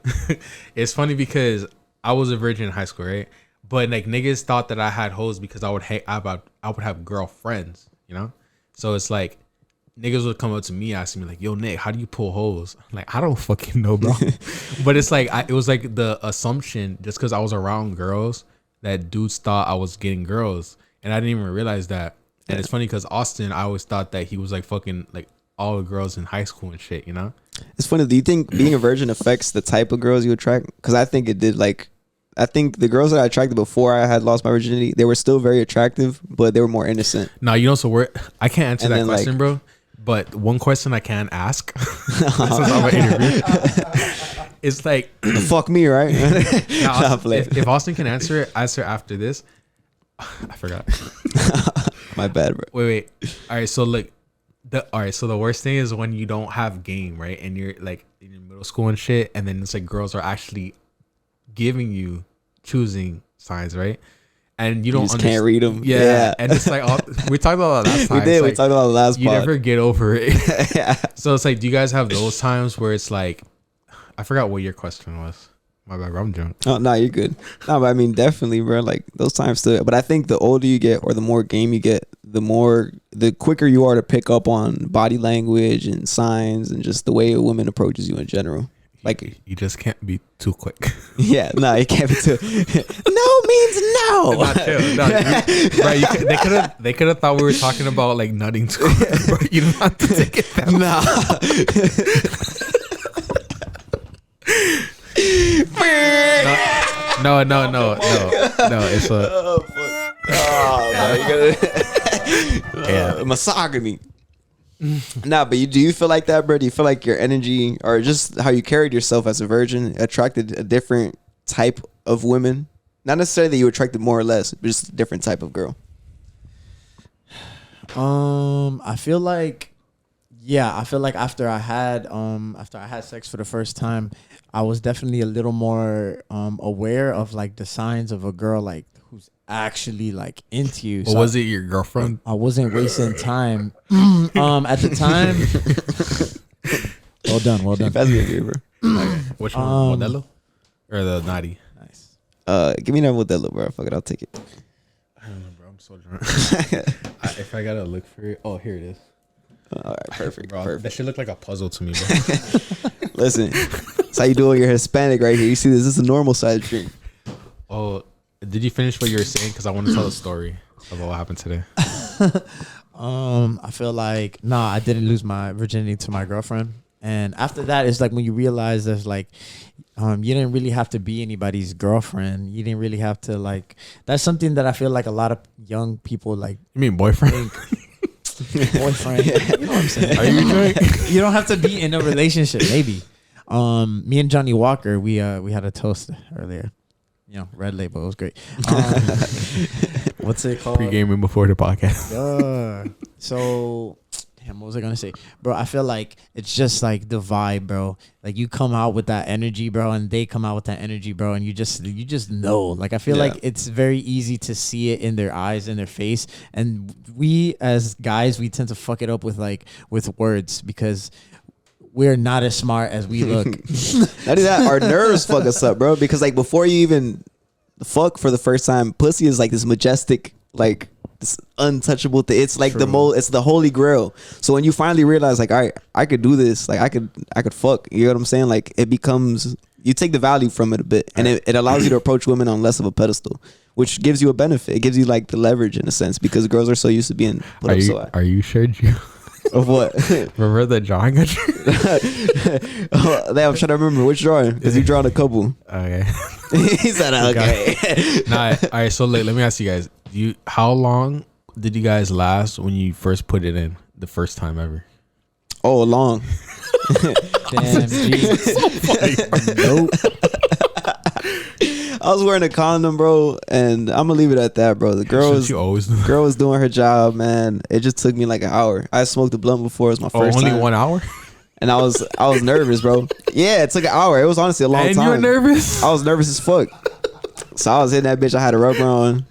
it's funny because I was a virgin in high school, right? But like niggas thought that I had hoes because I would have girlfriends, you know. So it's like niggas would come up to me asking me like, "Yo, Nick, how do you pull hoes?" I'm like, I don't fucking know, bro. But it's like it was like the assumption just because I was around girls that dudes thought I was getting girls, and I didn't even realize that. And it's funny because Austin, I always thought that he was like fucking like all the girls in high school and shit, you know? It's funny. Do you think being a virgin affects the type of girls you attract? Because I think it did. Like, I think the girls that I attracted before I had lost my virginity, they were still very attractive, but they were more innocent. No, you know, so I can't answer that question, bro. But one question I can ask, since I'm an interview, it's like, fuck me, right? now, if Austin can answer after this. I forgot. My bad, bro. Wait. All right, so like, so the worst thing is when you don't have game, right? And you're like in middle school and shit, and then it's like girls are actually giving you choosing signs, right? And you don't can't read them. Yeah. And it's like, we talked about that last time. We did. We like, talked about the last You pod. never get over it. Yeah. So it's like, do you guys have those times where it's like, I forgot what your question was. My bad, bro. I'm drunk. Oh, no, you're good. No, but I mean, definitely, bro. Like those times still. But I think the older you get or the more game you get, the quicker you are to pick up on body language and signs and just the way a woman approaches you in general. Like you just can't be too quick. Yeah, no, it can't be too. No means no. Not chill. No, right, they could have thought we were talking about like nutting too quick, bro. You don't have to take it that No. No. It's a. Oh fuck! Oh, yeah, misogyny. Nah, but do you feel like that, bro? Do you feel like your energy or just how you carried yourself as a virgin attracted a different type of women? Not necessarily that you attracted more or less, but just a different type of girl. I feel like after I had sex for the first time, I was definitely a little more aware of like the signs of a girl like who's actually like into you. So was it your girlfriend? I wasn't wasting time. At the time. Well done. That's good, bro. Okay. Which one, Modelo or the Naughty? Nice. Give me that Modelo, bro. Fuck it, I'll take it. I don't know, bro. I'm so drunk. If I gotta look for it, oh, here it is. All right, perfect, bro. perfect. That shit look like a puzzle to me, bro. Listen, that's how you do when you're Hispanic right here. You see this is a normal size drink. Oh, did you finish what you were saying? Because I want to tell a story of what happened today. I feel like I didn't lose my virginity to my girlfriend, and after that, it's like when you realize there's like, you didn't really have to be anybody's girlfriend. You didn't really have to like. That's something that I feel like a lot of young people like. You mean boyfriend? Boyfriend. You know what I'm saying? Are you drunk? You don't have to be in a relationship. Maybe. Me and Johnny Walker, we had a toast earlier. You know, Red Label. It was great. What's it called? Pre-gaming before the podcast. So, damn, what was I gonna say, bro? I feel like it's just like the vibe, bro. Like you come out with that energy, bro, and they come out with that energy, bro, and you just know. Like I feel like it's very easy to see it in their eyes, in their face, and we as guys, we tend to fuck it up with words because we're not as smart as we look. Not only that, our nerves fuck us up, bro. Because like before you even fuck for the first time, pussy is like this majestic, like this untouchable thing. It's like it's the holy grail. So when you finally realize, like, all right, I could do this, like I could fuck. You know what I'm saying? Like it becomes, you take the value from it a bit, and it allows you to approach women on less of a pedestal, which gives you a benefit. It gives you like the leverage in a sense because girls are so used to being put up so high. Are you sure, Gio? Of what? Remember the drawing? I'm trying to remember which drawing. Because he drawn a couple. Okay. He said okay. Nah, all right. So let me ask you guys: how long did you guys last when you first put it in the first time ever? Oh, long. Damn, So funny. Nope. I was wearing a condom, bro, and I'm gonna leave it at that, bro. The girl was doing her job, man. It just took me like an hour. I smoked a blunt before. It was my first only time. 1 hour? And I was nervous, bro. Yeah, it took an hour. It was honestly a long time. And you were nervous? I was nervous as fuck. So I was hitting that bitch. I had a rubber on.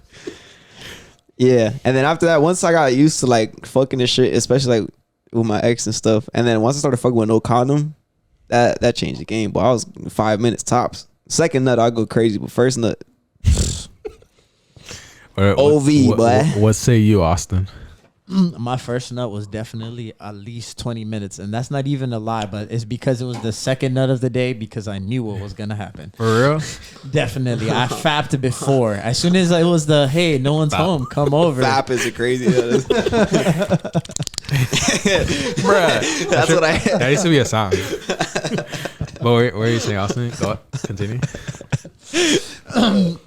Yeah, and then after that, once I got used to like fucking this shit, especially like with my ex and stuff, and then once I started fucking with no condom, that changed the game. But I was 5 minutes tops. Second nut, I'll go crazy, but first nut, OV, boy. What say you, Austin? My first nut was definitely at least 20 minutes, and that's not even a lie, but it's because it was the second nut of the day because I knew what was gonna happen. For real? Definitely. I fapped before. As soon as it was the, hey, no one's home, come over. Fap is a crazy. Bruh. That's what I. That used to be a song. But where are you saying, Austin? Go on, continue.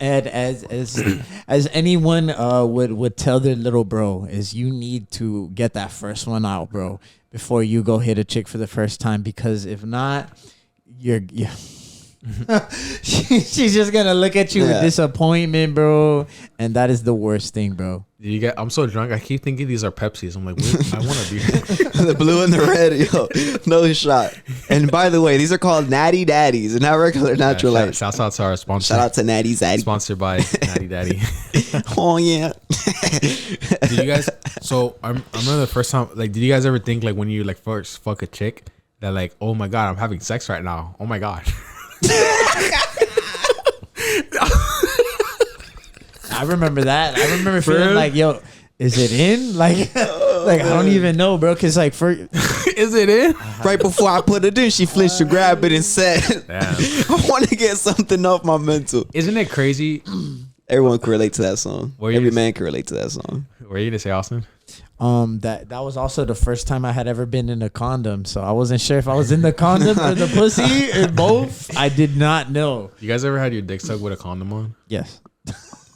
And as anyone would tell their little bro, is you need to get that first one out, bro, before you go hit a chick for the first time, because if not, she's just gonna look at you with disappointment, bro, and that is the worst thing, bro. I'm so drunk. I keep thinking these are Pepsis. I'm like, wait, I want to be the blue and the red, yo, no shot. And by the way, these are called Natty Daddies and not regular Natural Light. Shouts out to our sponsor. Shout out to Natty Zaddy. Sponsored by Natty Daddy. Oh yeah. Did you guys? So I remember the first time. Like, did you guys ever think like when you like first fuck a chick that like, oh my god, I'm having sex right now. Oh my god. I remember that. I remember feeling like, yo, is it in? Like, I don't even know, bro. Cause like, is it in? Right before I put it in, she flinched to grab it and said, I want to get something off my mental. Isn't it crazy? Everyone can relate to that song. Every man can relate to that song. Were you gonna say, Austin? That was also the first time I had ever been in a condom, so I wasn't sure if I was in the condom or the pussy or both. I did not know. You guys ever had your dick sucked with a condom on? Yes.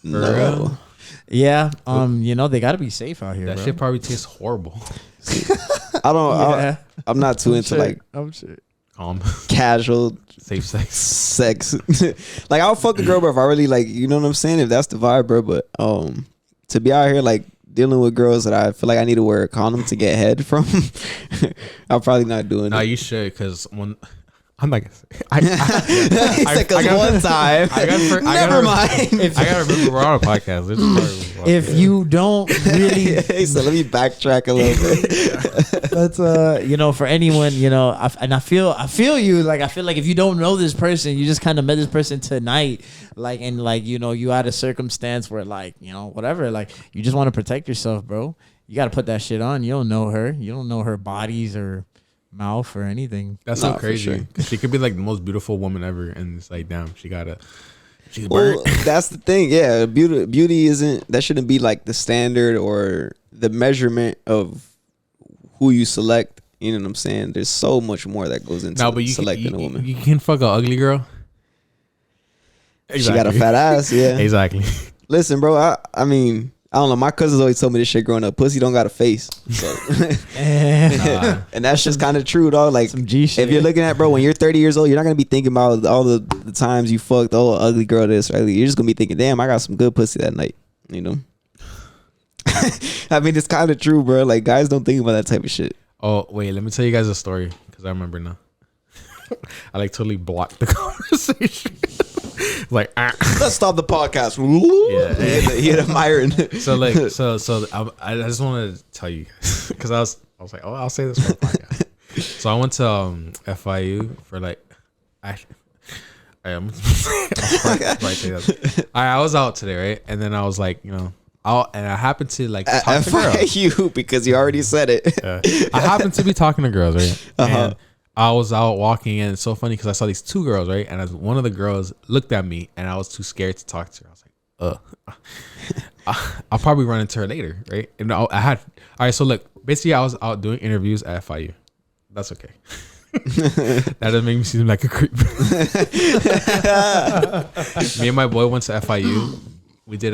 No. Yeah. You know, they gotta be safe out here. That bro. shit probably tastes horrible. I don't. I'm not too into like casual safe sex. Like I'll fuck a girl, bro, if I really like. You know what I'm saying? If that's the vibe, bro. But to be out here like dealing with girls that I feel like I need to wear a condom to get head from, I'm probably not doing it. No, you should, because when I'm like, one time. Never mind. I gotta remember we're on a podcast. If you don't really, so let me backtrack a little bit. That's you know, for anyone, you know, I feel you. Like I feel like if you don't know this person, you just kind of met this person tonight, like, and like, you know, you had a circumstance where like, you know, whatever, like you just want to protect yourself, bro. You got to put that shit on. You don't know her. You don't know her bodies or mouth or anything. That's so crazy. Sure. She could be like the most beautiful woman ever, and it's like, damn, she's burnt. Well, that's the thing. Yeah, beauty shouldn't be like the standard or the measurement of who you select. You know what I'm saying? There's so much more that goes into selecting a woman. You can fuck an ugly girl. Exactly. She got a fat ass. Yeah, exactly. Listen, bro. I mean, I don't know. My cousins always told me this shit growing up. Pussy don't got a face. So. And that's just kind of true, dog. Like, some G shit. If you're looking at, bro, when you're 30 years old, you're not going to be thinking about all the times you fucked, oh, ugly girl this, right? You're just going to be thinking, damn, I got some good pussy that night, you know? I mean, it's kind of true, bro. Like, guys don't think about that type of shit. Oh, wait, let me tell you guys a story, because I remember now. I like totally blocked the conversation. Like, let's stop the podcast. Yeah, he hit a Myron. So like, I just want to tell you guys, because I was like, oh, I'll say this for the podcast. So I went to FIU for like, actually, I was out today, right? And then I was like, you know, and I happened to like talk to girls. FIU, because you already said it. I happened to be talking to girls, right? And I was out walking, and it's so funny because I saw these two girls, right? And one of the girls looked at me, and I was too scared to talk to her. I was like, I'll probably run into her later, right? And all right, so look, basically I was out doing interviews at FIU. That's okay. That doesn't make me seem like a creep. Me and my boy went to FIU. We did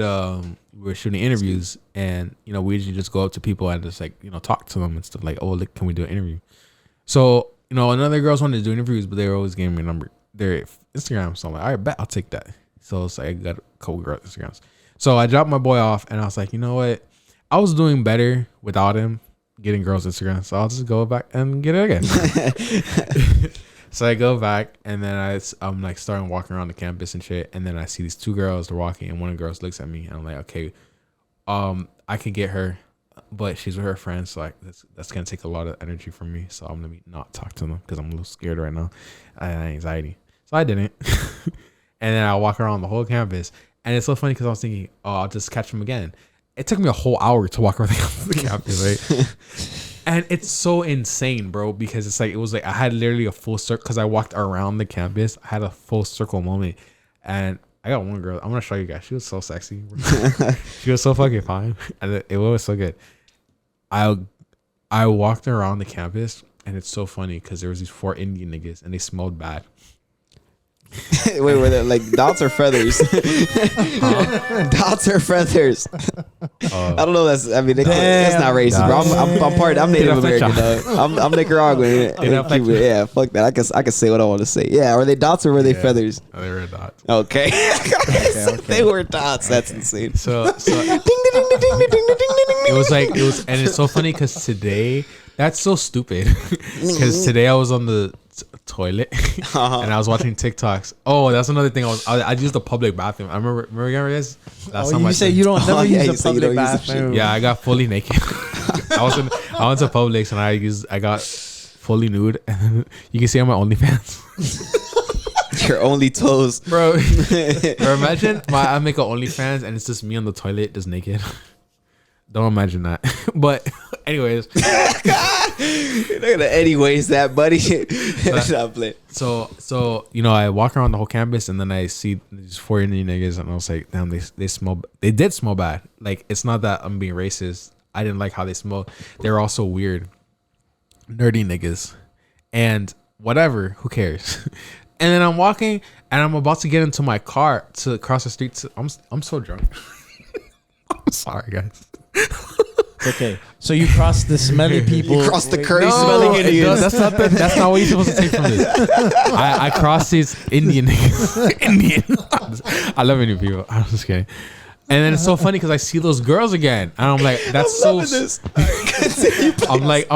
we were shooting interviews, and you know, we usually just go up to people and just like, you know, talk to them and stuff, like, oh, look, can we do an interview? So, you know, another girls wanted to do interviews, but they were always giving me a number, their Instagram. So I'm like, all right, bet, I'll take that. So it's like, I got a couple girls' Instagrams. So I dropped my boy off, and I was like, you know what? I was doing better without him getting girls' Instagram, so I'll just go back and get it again. So I go back, and then I'm like starting walking around the campus and shit, and then I see these two girls, they're walking, and one of the girls looks at me, and I'm like, okay, I can get her, but she's with her friends, so like that's gonna take a lot of energy from me, so I'm gonna not talk to them because I'm a little scared right now. I have anxiety, so I didn't. And then I walk around the whole campus, and it's so funny because I was thinking, oh, I'll just catch them again. It took me a whole hour to walk around the campus, right? And it's so insane, bro, because it's like, it was like I had literally a full circle, because I walked around the campus. I had a full circle moment, and I got one girl. I'm gonna show you guys. She was so sexy. She was so fucking fine, and it was so good. I walked around the campus, and it's so funny because there was these 4 Indian niggas, and they smelled bad. Wait, were they like dots or feathers? Dots or feathers? I don't know. That's not racist, bro. I'm Native American, dog. I'm Nicaraguan. Yeah, fuck that. I can say what I want to say. Yeah, are they dots or were they feathers? Oh, they were dots. Okay. They were dots. That's insane. So it was like and it's so funny because today that's so stupid because today I was on the toilet and I was watching TikToks. Oh, that's another thing. I used the public bathroom. I remember guys. You say you don't never use the public bathroom. Yeah, I got fully naked. I went to Publix and I got fully nude, and you can see on my OnlyFans. Your only toes, bro. Or imagine I make an OnlyFans and it's just me on the toilet, just naked. Don't imagine that. But anyways, anyways, that buddy. So I walk around the whole campus and then I see these 4 Indian niggas and I was like, damn, they did smell bad. Like, it's not that I'm being racist. I didn't like how they smelled. They were also weird, nerdy niggas, and whatever. Who cares? And then I'm walking and I'm about to get into my car to cross the street. I'm so drunk. I'm sorry, guys. Okay, so you crossed the smelly people. You crossed the curry smelling Indians. That's not what you're supposed to take from this. I crossed these Indian niggas. Indian. I love Indian people. I'm just kidding. And then it's so funny because I see those girls again, and I'm like, that's so. I'm like,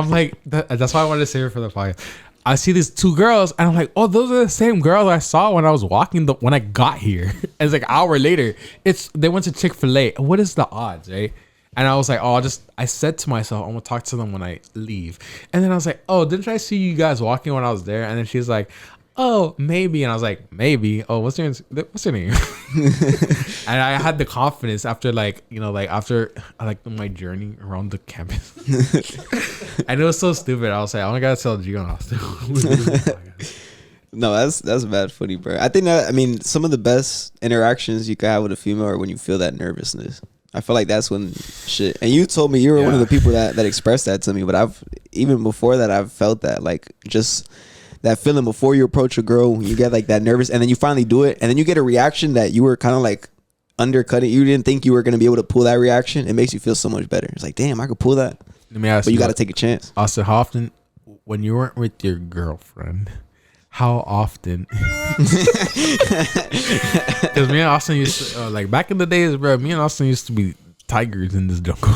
that's why I wanted to save it for the podcast. I see these 2 girls, and I'm like, oh, those are the same girls I saw when I was walking when I got here. And it's like an hour later. They went to Chick-fil-A. What is the odds, right? And I was like, oh, I said to myself, I'm gonna talk to them when I leave. And then I was like, oh, didn't I see you guys walking when I was there? And then she's like, oh, maybe. And I was like, maybe. Oh, what's your name? And I had the confidence after after my journey around the campus. And it was so stupid. I was like, I only gotta tell G on Austin. No, that's bad funny, bro. I think some of the best interactions you can have with a female are when you feel that nervousness. I feel like that's when shit. And you told me you were one of the people that expressed that to me. But even before that, I've felt that, like, just that feeling before you approach a girl, when you get like that nervous, and then you finally do it, and then you get a reaction that you were kind of like undercutting. You didn't think you were gonna be able to pull that reaction. It makes you feel so much better. It's like, damn, I could pull that. Let me ask but you got to take a chance. Austin, how often, when you weren't with your girlfriend, how often? Because me and Austin used to, like back in the days, bro. Me and Austin used to be tigers in this jungle.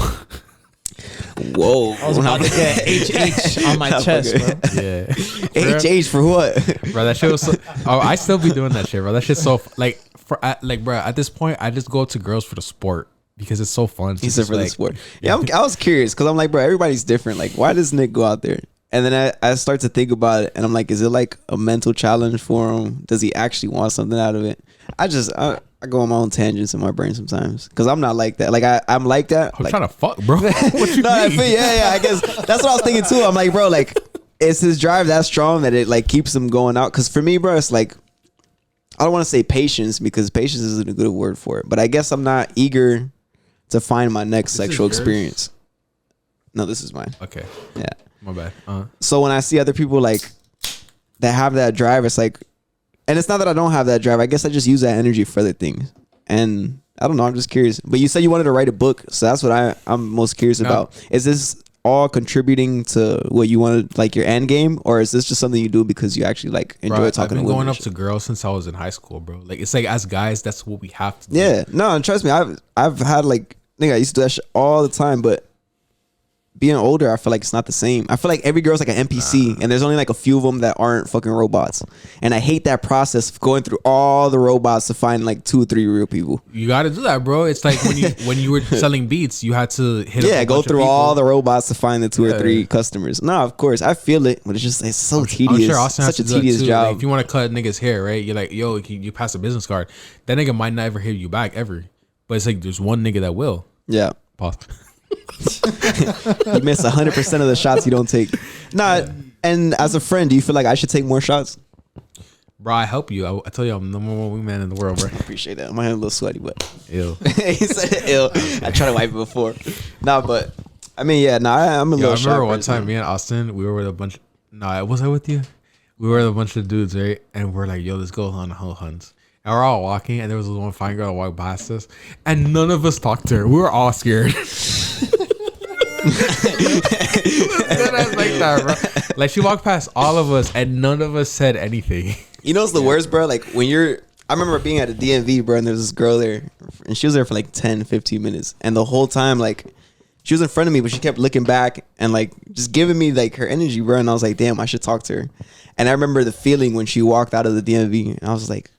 Whoa! I was about to get HH on my chest, bro. Yeah. HH for what? Bro, that shit was so. Oh, I still be doing that shit, bro. That shit's so bro. At this point, I just go to girls for the sport because it's so fun. He said for the sport. Yeah, I was curious because I'm like, bro, everybody's different. Like, why does Nick go out there? And then I start to think about it, and I'm like, is it like a mental challenge for him? Does he actually want something out of it? I go on my own tangents in my brain sometimes because I'm not like that. Like I'm like that. I'm like, trying to fuck, bro. What you mean? I guess that's what I was thinking too. I'm like, bro, like, is his drive that strong that it like keeps him going out? Because for me, bro, it's like, I don't want to say patience because patience isn't a good word for it, but I guess I'm not eager to find my next sexual experience. No, this is mine. Okay. Yeah. My bad. So when I see other people like that have that drive, it's like, and it's not that I don't have that drive. I guess I just use that energy for other things. And I don't know. I'm just curious. But you said you wanted to write a book, so that's what I'm most curious about. Is this all contributing to what you wanted, like your end game, or is this just something you do because you actually like enjoy talking to women? I've been going up to girls since I was in high school, bro. Like, it's like, as guys, that's what we have to do. Yeah. No, and trust me, I've had like, nigga, I used to do that shit all the time, but being older, I feel like it's not the same. I feel like every girl's like an NPC, and there's only like a few of them that aren't fucking robots. And I hate that process of going through all the robots to find like 2 or 3 real people. You got to do that, bro. It's like when you were selling beats, you had to hit. Go through all the robots to find the 2 or 3 customers. No, of course I feel it, but it's so tedious. I'm sure Austin such a tedious job. Like, if you want to cut niggas' hair, right? You're like, yo, you pass a business card. That nigga might never hear you back ever, but it's like there's one nigga that will. Yeah. Pause. You miss 100% of the shots you don't take. And as a friend, do you feel like I should take more shots? Bro, I help you. I tell you, I'm the number 1 wingman in the world, bro. I appreciate that. My hand a little sweaty, but ill. He said ill. I tried to wipe it before. But I mean, yeah, I'm a little. I remember one time, me and Austin, we were with a bunch. Was I with you? We were with a bunch of dudes, right? And we're like, yo, let's go on a whole hunt. And we're all walking, and there was this one fine girl that walked past us, and none of us talked to her. We were all scared. Like that, bro. Like she walked past all of us, and none of us said anything. You know what's the worst, bro? Like when I remember being at a DMV, bro, and there's this girl there, and she was there for like 10, 15 minutes, and the whole time, like, she was in front of me, but she kept looking back and like just giving me like her energy, bro. And I was like, damn, I should talk to her. And I remember the feeling when she walked out of the DMV, and I was like,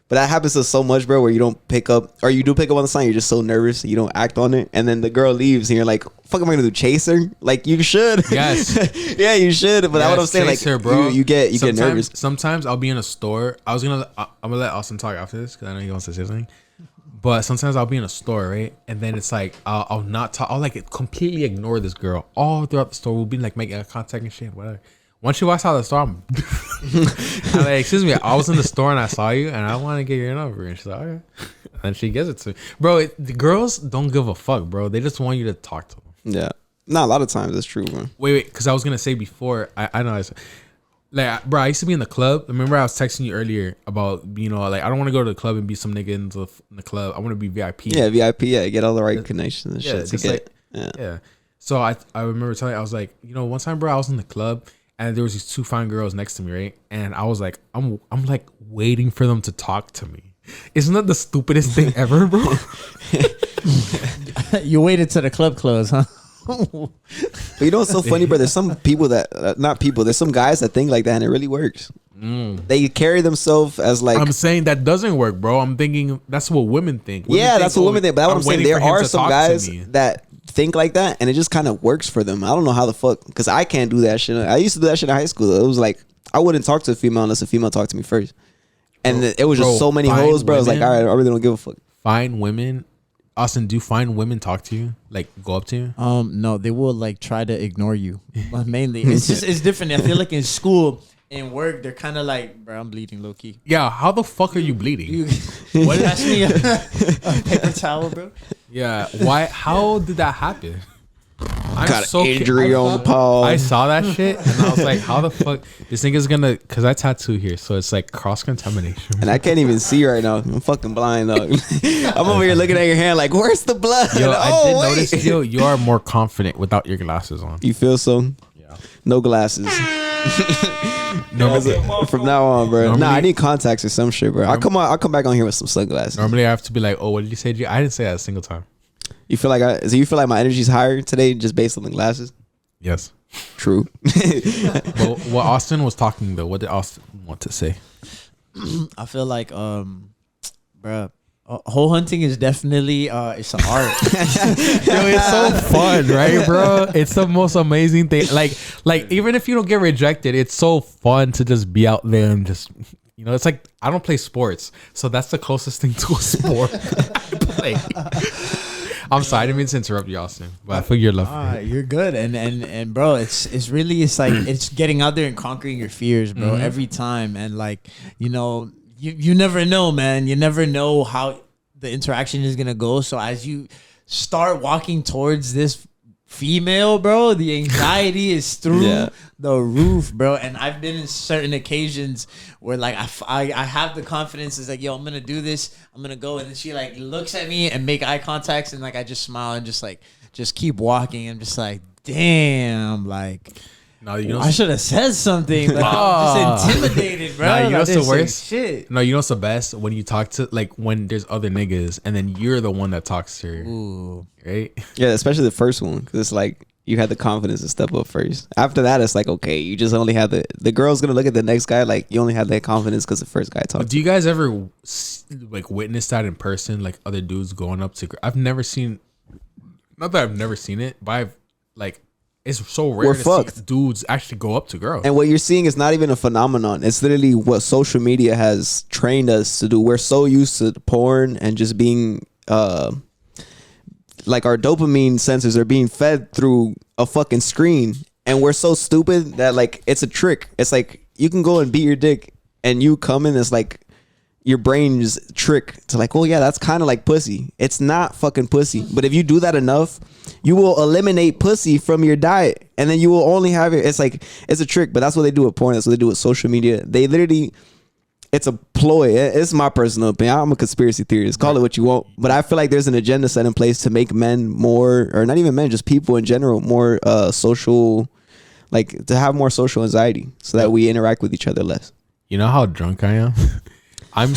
but that happens to so much, bro, where you don't pick up, or you do pick up on the sign, you're just so nervous, you don't act on it, and then the girl leaves, and you're like, "Fuck, am I gonna do? Chase her? Like you should, Yes, yeah, you should." But that's what I'm saying, like, her, bro. You get nervous. Sometimes I'll be in a store. I'm gonna let Austin talk after this because I know he wants to say something. But sometimes I'll be in a store, right, and then it's like I'll not talk. I'll like completely ignore this girl all throughout the store. We'll be like making eye contact and shit, whatever. Once she walks out of the store, I'm like, excuse me, I was in the store and I saw you and I want to get your number. And she's like, okay. And she gives it to me. Bro, the girls don't give a fuck, bro. They just want you to talk to them. Yeah. No, a lot of times that's true, bro. Wait, because I was going to say before, I know, like, bro, I used to be in the club. Remember I was texting you earlier about, you know, like, I don't want to go to the club and be some nigga in the club. I want to be VIP. Yeah, VIP, yeah. Get all the right connections and shit to get. Like, yeah. So I remember telling you, I was like, you know, one time, bro, I was in the club. And there was these two fine girls next to me, right? And I was like, I'm like waiting for them to talk to me. Isn't that the stupidest thing ever, bro? You waited till the club closed, huh? But you know what's so funny, bro? There's some people that, not people, there's some guys that think like that and it really works. They carry themselves as like. I'm saying that doesn't work, bro. I'm thinking that's what women think. That's what women think. But that's what I'm saying. There are some guys that think like that and it just kind of works for them. I don't know how the fuck, because I can't do that shit. I used to do that shit in high school. It was like I wouldn't talk to a female unless a female talked to me first, and it was just so many hoes, bro. I was like, all right, I really don't give a fuck. Fine women, Austin, do fine women talk to you, like go up to you? No, they will like try to ignor you. But mainly it's different. I feel like in school and work, they're kind of like, bro, I'm bleeding low key. Yeah, how the fuck are you bleeding? What? Pass me a paper towel, bro. Yeah, why? How did that happen? I got an injury on the paw. I saw that shit and I was like, how the fuck this nigga's gonna, because I tattoo here, so it's like cross contamination. And I can't even see right now. I'm fucking blind, dog. I'm over here looking at your hand like, where's the blood? Yo, I did notice, yo, you are more confident without your glasses on. You feel so? Yeah. No glasses. From now on, bro. Normally, I need contacts or some shit, bro. I'll come back on here with some sunglasses. Normally I have to be like, oh, what did you say, G? I didn't say that a single time. You feel like you feel like my energy's higher today just based on the glasses? Yes. True. But what Austin was talking though, what did Austin want to say? I feel like bruh, hole hunting is definitely it's an art. Yo, it's so fun, right, bro? It's the most amazing thing. Like even if you don't get rejected, it's so fun to just be out there and just, you know, it's like I don't play sports, so that's the closest thing to a sport I play. I'm sorry, I didn't mean to interrupt you, Austin, but I feel your love. You're good, and bro, it's really like it's getting out there and conquering your fears, bro, every time, and like you know, you never know, man. You never know how the interaction is gonna go. So as you start walking towards this female, bro, the anxiety is through the roof, bro. And I've been in certain occasions where like I have the confidence. It's like, yo, I'm gonna do this. I'm gonna go, and then she like looks at me and make eye contacts, and like I just smile and just keep walking. I'm just like, damn, like. No, you know, I should have said something, but I'm just intimidated, bro. Nah, you know what's the worst? Shit. No, you know what's the best? When you talk to, like, when there's other niggas and then you're the one that talks to her. Ooh. Right? Yeah, especially the first one. Because it's like you had the confidence to step up first. After that, it's like, okay, you just only have the girl's going to look at the next guy like you only have that confidence because the first guy talked. Do you guys ever, like, witness that in person? Like, other dudes going up to, I've never seen, not that I've never seen it, but I've, like, it's so rare to see dudes actually go up to girls. And what you're seeing is not even a phenomenon. It's literally what social media has trained us to do. We're so used to porn and just being like our dopamine sensors are being fed through a fucking screen. And we're so stupid that like it's a trick. It's like you can go and beat your dick and you come in, it's like your brain's trick to like, oh yeah, that's kind of like pussy. It's not fucking pussy. But if you do that enough, you will eliminate pussy from your diet. And then you will only have it. It's like, it's a trick, but that's what they do with porn. That's what they do with social media. They literally it's a ploy. It's my personal opinion. I'm a conspiracy theorist. Call it what you want. But I feel like there's an agenda set in place to make men more, or not even men, just people in general, more social, like to have more social anxiety so that we interact with each other less. You know how drunk I am? I'm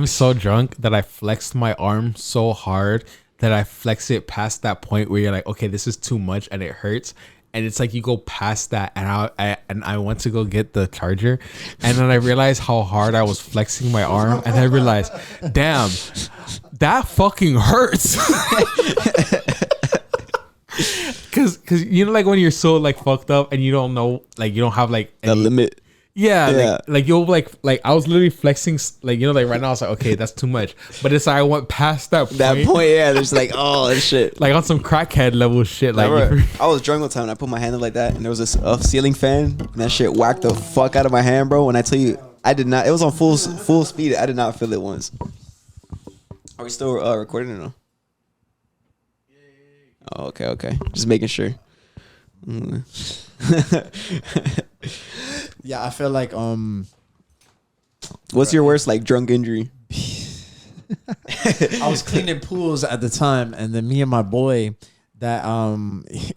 so drunk that I flexed my arm so hard that I flex it past that point where you're like, okay, this is too much and it hurts. And it's like you go past that, and I went to go get the charger, and then I realized how hard I was flexing my arm, and I realized, damn, that fucking hurts. Cause you know, like when you're so like fucked up and you don't know, like you don't have like the limit. Yeah. Like you'll like I was literally flexing, like, you know, like right now I was like, okay, that's too much. But it's like I went past that point. Yeah, there's like, oh shit. Like on some crackhead level shit. Like I was drunk one time and I put my hand up like that and there was a ceiling fan and that shit whacked the fuck out of my hand, bro. When I tell you, I did not, it was on full speed. I did not feel it once. Are we still recording or no? Oh, okay. Just making sure. Yeah, I feel like what's your worst like drunk injury? I was cleaning pools at the time, and then me and my boy that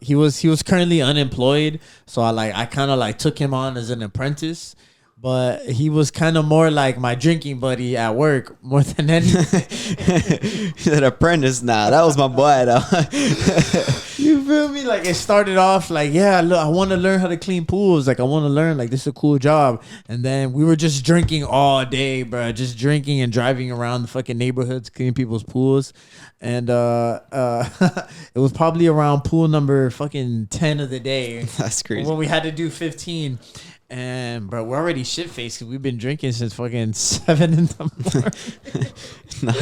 he was currently unemployed, so I kind of like took him on as an apprentice. But he was kind of more like my drinking buddy at work more than anything. An apprentice? Nah, that was my boy though. You feel me? Like it started off like, yeah, look, I want to learn how to clean pools. Like I want to learn, like this is a cool job. And then we were just drinking all day, bro. Just drinking and driving around the fucking neighborhoods, cleaning people's pools. And it was probably around pool number fucking 10 of the day. That's crazy. When we had to do 15. And bro, we're already shit faced because we've been drinking since fucking 7 in the morning. Nah.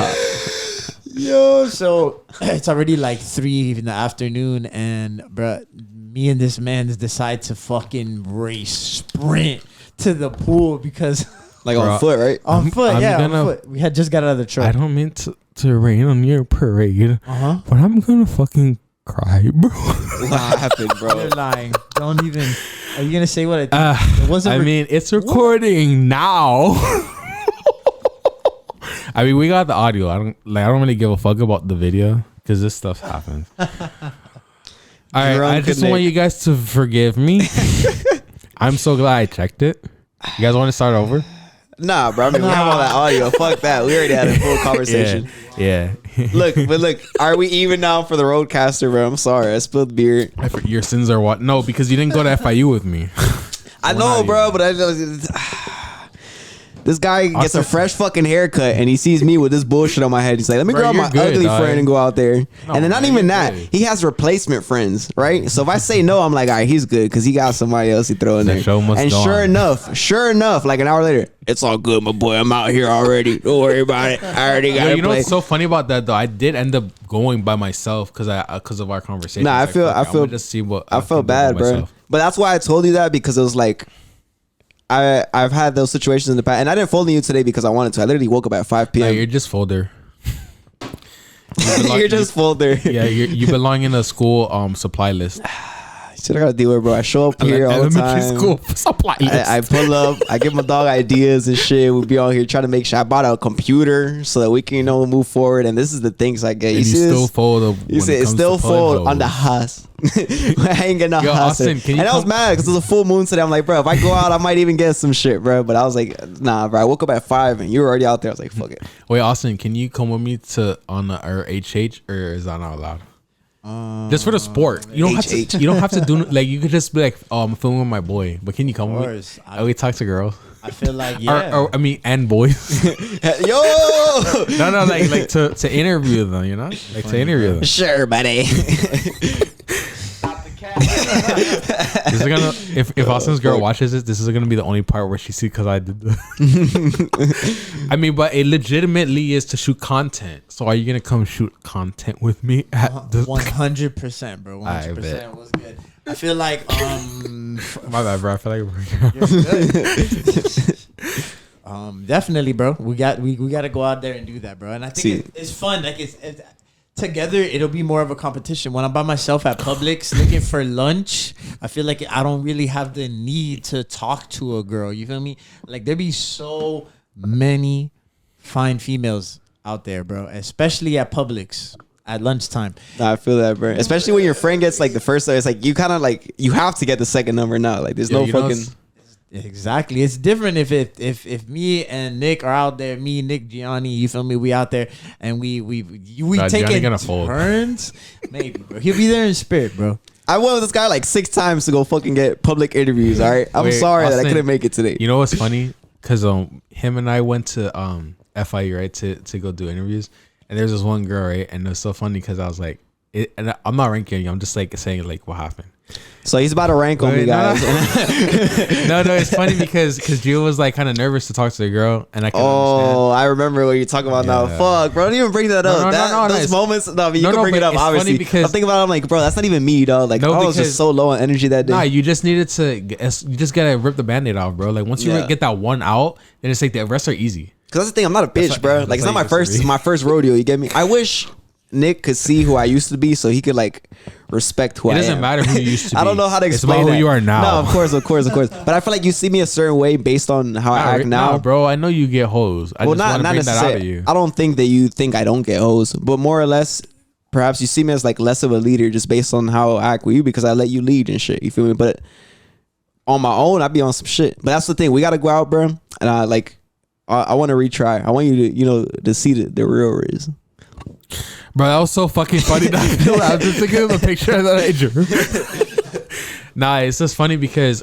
Yo, so it's already like 3 in the afternoon, and bro, me and this man decide to fucking sprint to the pool because like on foot, right? On foot. On foot. We had just got out of the truck. I don't mean to rain on your parade, but I'm gonna fucking cry, bro. What happened, bro? You're lying. Don't even. Are you gonna say what it it wasn't? I mean, it's recording now. I mean, we got the audio. I don't really give a fuck about the video because this stuff happens. All right, I just want you guys to forgive me. I'm so glad I checked it. You guys want to start over? Nah, bro. I mean, we have all that audio. Fuck that. We already had a full conversation. Yeah. Look, are we even now for the roadcaster, bro? I'm sorry. I spilled beer. Your sins are what? No, because you didn't go to FIU with me. I know, bro, but this guy gets a fresh fucking haircut and he sees me with this bullshit on my head. He's like, let me grab my ugly friend and go out there. No, and then not even that. Good. He has replacement friends, right? So if I say no, I'm like, all right, he's good because he got somebody else he throw in there. And sure enough, like an hour later, it's all good, my boy. I'm out here already. Don't worry about it. I already got it. You know what's so funny about that though? I did end up going by myself because of our conversation. Nah, I felt bad, bro. But that's why I told you that, because it was like, I've had those situations in the past, and I didn't fold you today because I wanted to. I literally woke up at 5 p.m. No, you're just folder. You're just folder. Yeah, you belong in a school supply list. Shit, I gotta deal with, bro. I show up here all the time. School supply list. I pull up. I give my dog ideas and shit. We be on here trying to make sure. I bought a computer so that we can, move forward. And this is the things I get. You see, still fold. You see, it's still fold on the husk. I ain't getting no husk. And I was mad because it was a full moon today. I'm like, bro, if I go out, I might even get some shit, bro. But I was like, nah, bro. I woke up at 5 and you were already out there. I was like, fuck it. Wait, Austin, can you come with me on our HH, or is that not allowed? Just for the sport, you don't have to. You don't have to do like. You could just be like, "Oh, I'm filming with my boy," but can you come with me? We talk to girls. I feel like and boys. Yo, no, like to interview them, like to interview them. Sure, buddy. This is gonna if Austin's girl watches this is gonna be the only part where she sees because I did the I mean, but it legitimately is to shoot content. So are you gonna come shoot content with me at 100%, bro? 100% was good. I feel like my bad, bro. I feel like definitely, bro. We got to go out there and do that, bro. And I think it's fun. Like it's together, it'll be more of a competition. When I'm by myself at Publix looking for lunch, I feel like I don't really have the need to talk to a girl. You feel me? Like there be so many fine females out there, bro, especially at Publix at lunchtime. Nah, I feel that, bro. Especially when your friend gets like the first, it's like you kind of like you have to get the second number now. Like there's no fucking. Exactly. It's different if me and Nick are out there, me, Nick, Gianni, you feel me? We out there and we taking turns. Maybe, bro. He'll be there in spirit, bro. I went with this guy like 6 times to go fucking get public interviews. All right, I'm sorry that I couldn't make it today. You know what's funny? Because him and I went to FIU, right, to go do interviews, and there's this one girl, right, and it was so funny because I was like, and I'm not ranking you, I'm just like saying like what happened. So he's about to rank on me, guys. No, it's funny because Gio was like kind of nervous to talk to the girl, and I can understand. I remember what you're talking about now. Fuck, bro, don't even bring that up. Those moments, you can bring it up, obviously. Because I'm thinking about it, I'm like, bro, that's not even me, dog. Like, I was just so low on energy that day. Nah, you just needed to, you just gotta rip the Band-Aid off, bro. Like, once you get that one out, then it's like the rest are easy. Because that's the thing, I'm not a bitch, bro. Like, it's not my first rodeo, you get me? I wish Nick could see who I used to be so he could like respect who I am. It doesn't matter who you used to be. I don't know how to explain it's about who you are now. No, of course. But I feel like you see me a certain way based on how I act now. Nah, bro, I know you get hoes. I just want to bring that out of you. I don't think that you think I don't get hoes, but more or less, perhaps you see me as like less of a leader just based on how I act with you because I let you lead and shit. You feel me? But on my own, I be on some shit. But that's the thing. We got to go out, bro. And I want to retry. I want you to, to see the real Riz. Bro, that was so fucking funny. I was just thinking of a picture that I drew. Nah, it's just funny because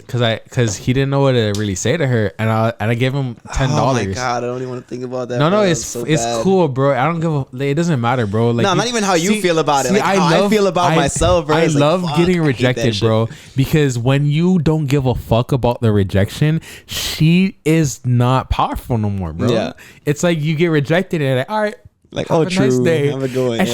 he didn't know what to really say to her, and I gave him $10. Oh my god, I don't even want to think about that. No, it's cool, bro. I don't give it doesn't matter, bro. Like, no, not even how you feel about it. Like how I feel about myself, bro. I love getting rejected, bro, because when you don't give a fuck about the rejection, she is not powerful no more, bro. Yeah, it's like you get rejected and like, all right. Like, have a nice day. Have a good one. And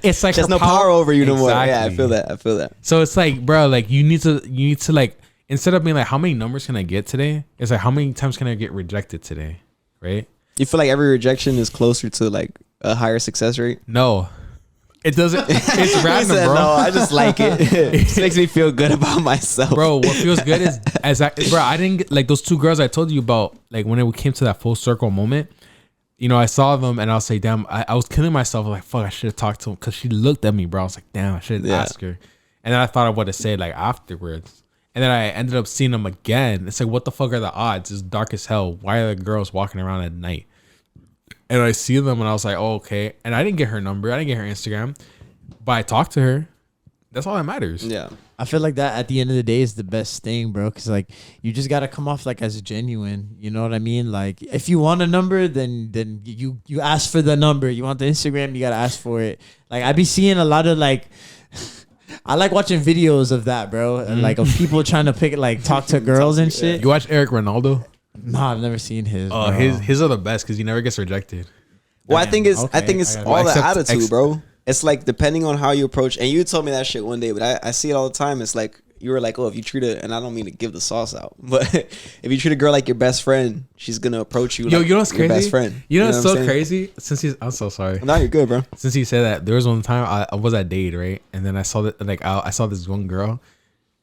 it's like she has no power over you no more. Yeah, I feel that. So it's like, bro, like you need to like, instead of being like, how many numbers can I get today? It's like, how many times can I get rejected today? Right? You feel like every rejection is closer to like a higher success rate? No. It doesn't. It's random, bro. No, I just like it. It makes me feel good about myself. Bro, what feels good is, bro, I didn't get, like those 2 girls I told you about, like when it came to that full circle moment. You know, I saw them and I was like, damn, I was killing myself. I was like, fuck, I should have talked to him because she looked at me, bro. I was like, damn, I should have asked her. And then I thought of what to say like afterwards. And then I ended up seeing them again. It's like, what the fuck are the odds? It's dark as hell. Why are the girls walking around at night? And I see them and I was like, oh, okay. And I didn't get her number. I didn't get her Instagram. But I talked to her. That's all that matters. Yeah. I feel like that at the end of the day is the best thing, bro. Because like you just gotta come off like as genuine. You know what I mean? Like if you want a number, then you ask for the number. You want the Instagram, you gotta ask for it. Like I be seeing a lot of like, I like watching videos of that, bro. And like of people trying to talk to girls and shit. You watch Eric Ronaldo? Nah, I've never seen his. Oh, his are the best because he never gets rejected. Well, I think it's all the attitude, bro. It's like depending on how you approach, and you told me that shit one day, but I see it all the time. It's like you were like, oh, if you treat it, and I don't mean to give the sauce out, but if you treat a girl like your best friend, she's gonna approach you like you know what's your crazy? Best friend. You know what's so crazy? I'm so sorry. No, you're good, bro. Since he said that, there was one time I was at Dade, right, and then I saw that I saw this one girl,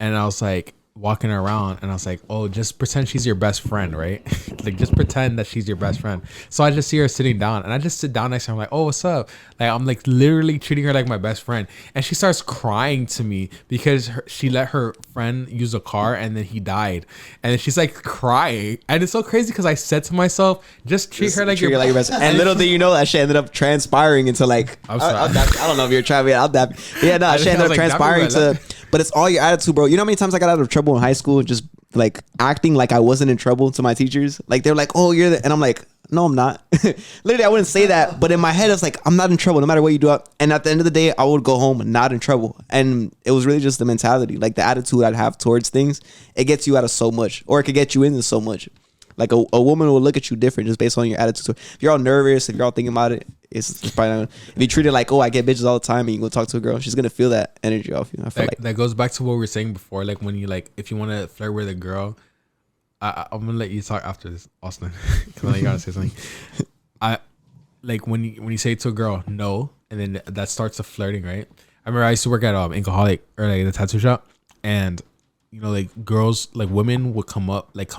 and I was like walking around and I was like, oh, just pretend she's your best friend, right? Like just pretend that she's your best friend. So I just see her sitting down and I just sit down next to her. I'm like, oh, what's up? Like I'm like literally treating her like my best friend, and she starts crying to me because she let her friend use a car and then he died, and then she's like crying, and it's so crazy because I said to myself, just treat her like your best friend. And little did you know that shit ended up transpiring into like I don't know if you're trying to be out that. Yeah, no, she ended up transpiring to. But it's all your attitude, bro. You know how many times I got out of trouble in high school just like acting like I wasn't in trouble to my teachers? Like they're like, oh, you're the, and I'm like, no, I'm not. Literally, I wouldn't say that, but in my head, it's like, I'm not in trouble no matter what you do. And at the end of the day, I would go home not in trouble. And it was really just the mentality, like the attitude I'd have towards things. It gets you out of so much, or it could get you into so much. Like a woman will look at you different just based on your attitude. So if you're all nervous, if you're all thinking about it, it's probably not. If you treat it like, oh, I get bitches all the time, and you go talk to a girl, she's gonna feel that energy off you. I feel like that goes back to what we were saying before. Like when you like, if you want to flirt with a girl, I'm gonna let you talk after this, Austin, because I know you gotta say something. I like when you say to a girl no, and then that starts the flirting, right? I remember I used to work at Inkaholic, or like the tattoo shop, and you know, like girls, like women would come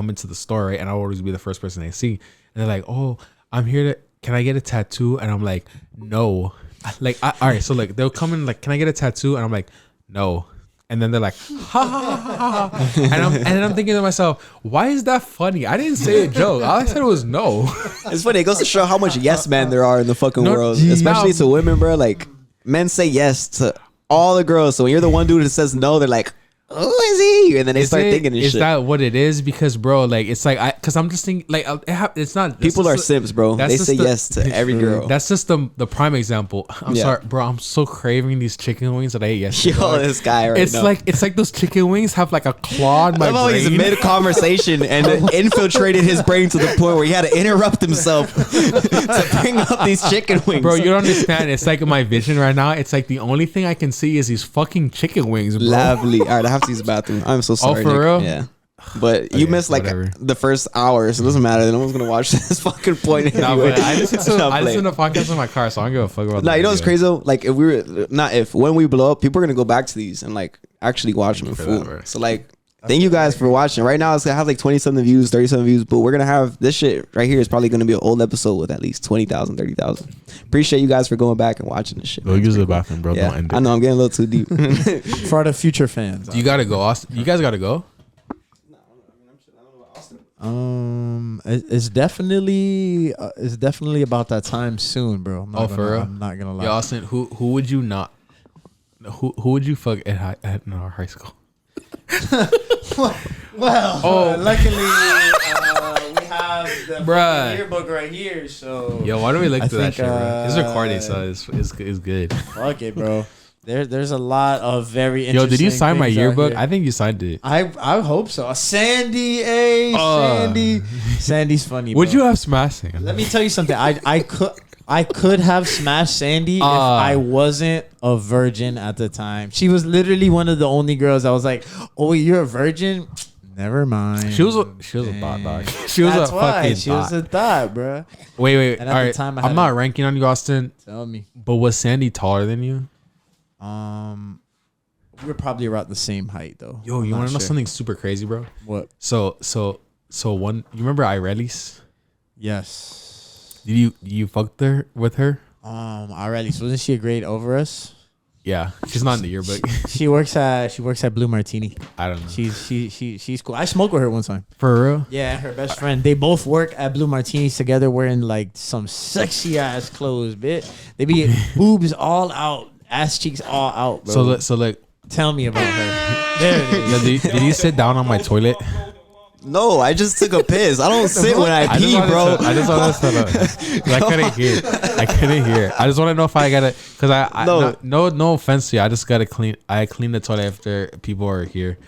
into the store, right? And I would always be the first person they see, and they're like, "Oh, I'm here to, can I get a tattoo?" And I'm like, "No." Like, all right, so like they'll come in like, "Can I get a tattoo?" And I'm like, "No." And then they're like, "Ha ha ha ha," and then I'm thinking to myself, "Why is that funny? I didn't say a joke. All I said was no." It's funny. It goes to show how much yes men there are in the fucking world, geez. especially to women, bro. Like men say yes to all the girls, so when you're the one dude that says no, they're like, "Who is he?" And then they start thinking this is shit. Is that what it is? Because bro, like it's like because I'm just thinking like it's not. People are simps, bro. They say yes to every girl. That's just the prime example. I'm sorry, bro. I'm so craving these chicken wings that I ate yesterday. Yo, this guy right now. It's like those chicken wings have like a claw in my brain. He's mid conversation and infiltrated his brain to the point where he had to interrupt himself to bring up these chicken wings. Bro, you don't understand. It's like my vision right now. It's like the only thing I can see is these fucking chicken wings, bro. Lovely. All right, I have to use the bathroom. I'm so sorry. Oh, for Nick. real? Yeah. But you missed like the first hour, so it doesn't matter. No one's gonna watch this fucking point. No, anyway. but I listen to podcasts in my car, so I don't give a fuck about. Nah, you know what's crazy though? Like when we blow up, people are gonna go back to these and like actually watch them in full. So like, thank you guys for watching. Right now it's gonna have like 20-something views, 30-something views, but we're gonna have this shit right here is probably gonna be an old episode with at least 20,000, 30,000. Appreciate you guys for going back and watching this shit. Go use the bathroom, bro. Yeah, Don't end it. I know I'm getting a little too deep. For the future fans. You gotta go, Austin. You guys gotta go. It's definitely about that time soon, bro. For real? I'm not gonna lie. Yo, Austin, who would you not? Who would you fuck at our high school? Well, luckily we have the Bruh. yearbook right here. So Yo, why don't we look through that think, shit, bro? It's recording, so it's good. fuck it, bro. There's a lot of very interesting. Yo, did you sign my things out yearbook? here. I think you signed it. I hope so. Sandy, Sandy's funny. Would bro. you have smashed him? Let me tell you something. I could have smashed Sandy if I wasn't a virgin at the time. She was literally one of the only girls I was like, "Oh, you're a virgin? Never mind." She was a thought, dog. She was That's a why. fucking She was thought. a thought, bro. Wait. And All at the right. time I I'm had not ranking on you, Austin. Tell me. But was Sandy taller than you? We're probably around the same height though. Yo, you want to know something super crazy, bro? What? So one. You remember Irelis? Yes. Did you fucked her with her? Already. So wasn't she a grade over us? Yeah, she's not in the yearbook. She works at Blue Martini. I don't know. She's cool. I smoked with her one time. For real? Yeah, her best friend. They both work at Blue Martinis together, wearing like some sexy ass clothes, bitch. They be boobs all out, ass cheeks all out, bro. So like, tell me about her. There it is. yo, did you sit down on my toilet? No, I just took a piss. I don't sit when I pee, bro. I just want to I couldn't hear. I just want to know if I gotta, cause no offense to you. I just gotta clean. I clean the toilet after people are here,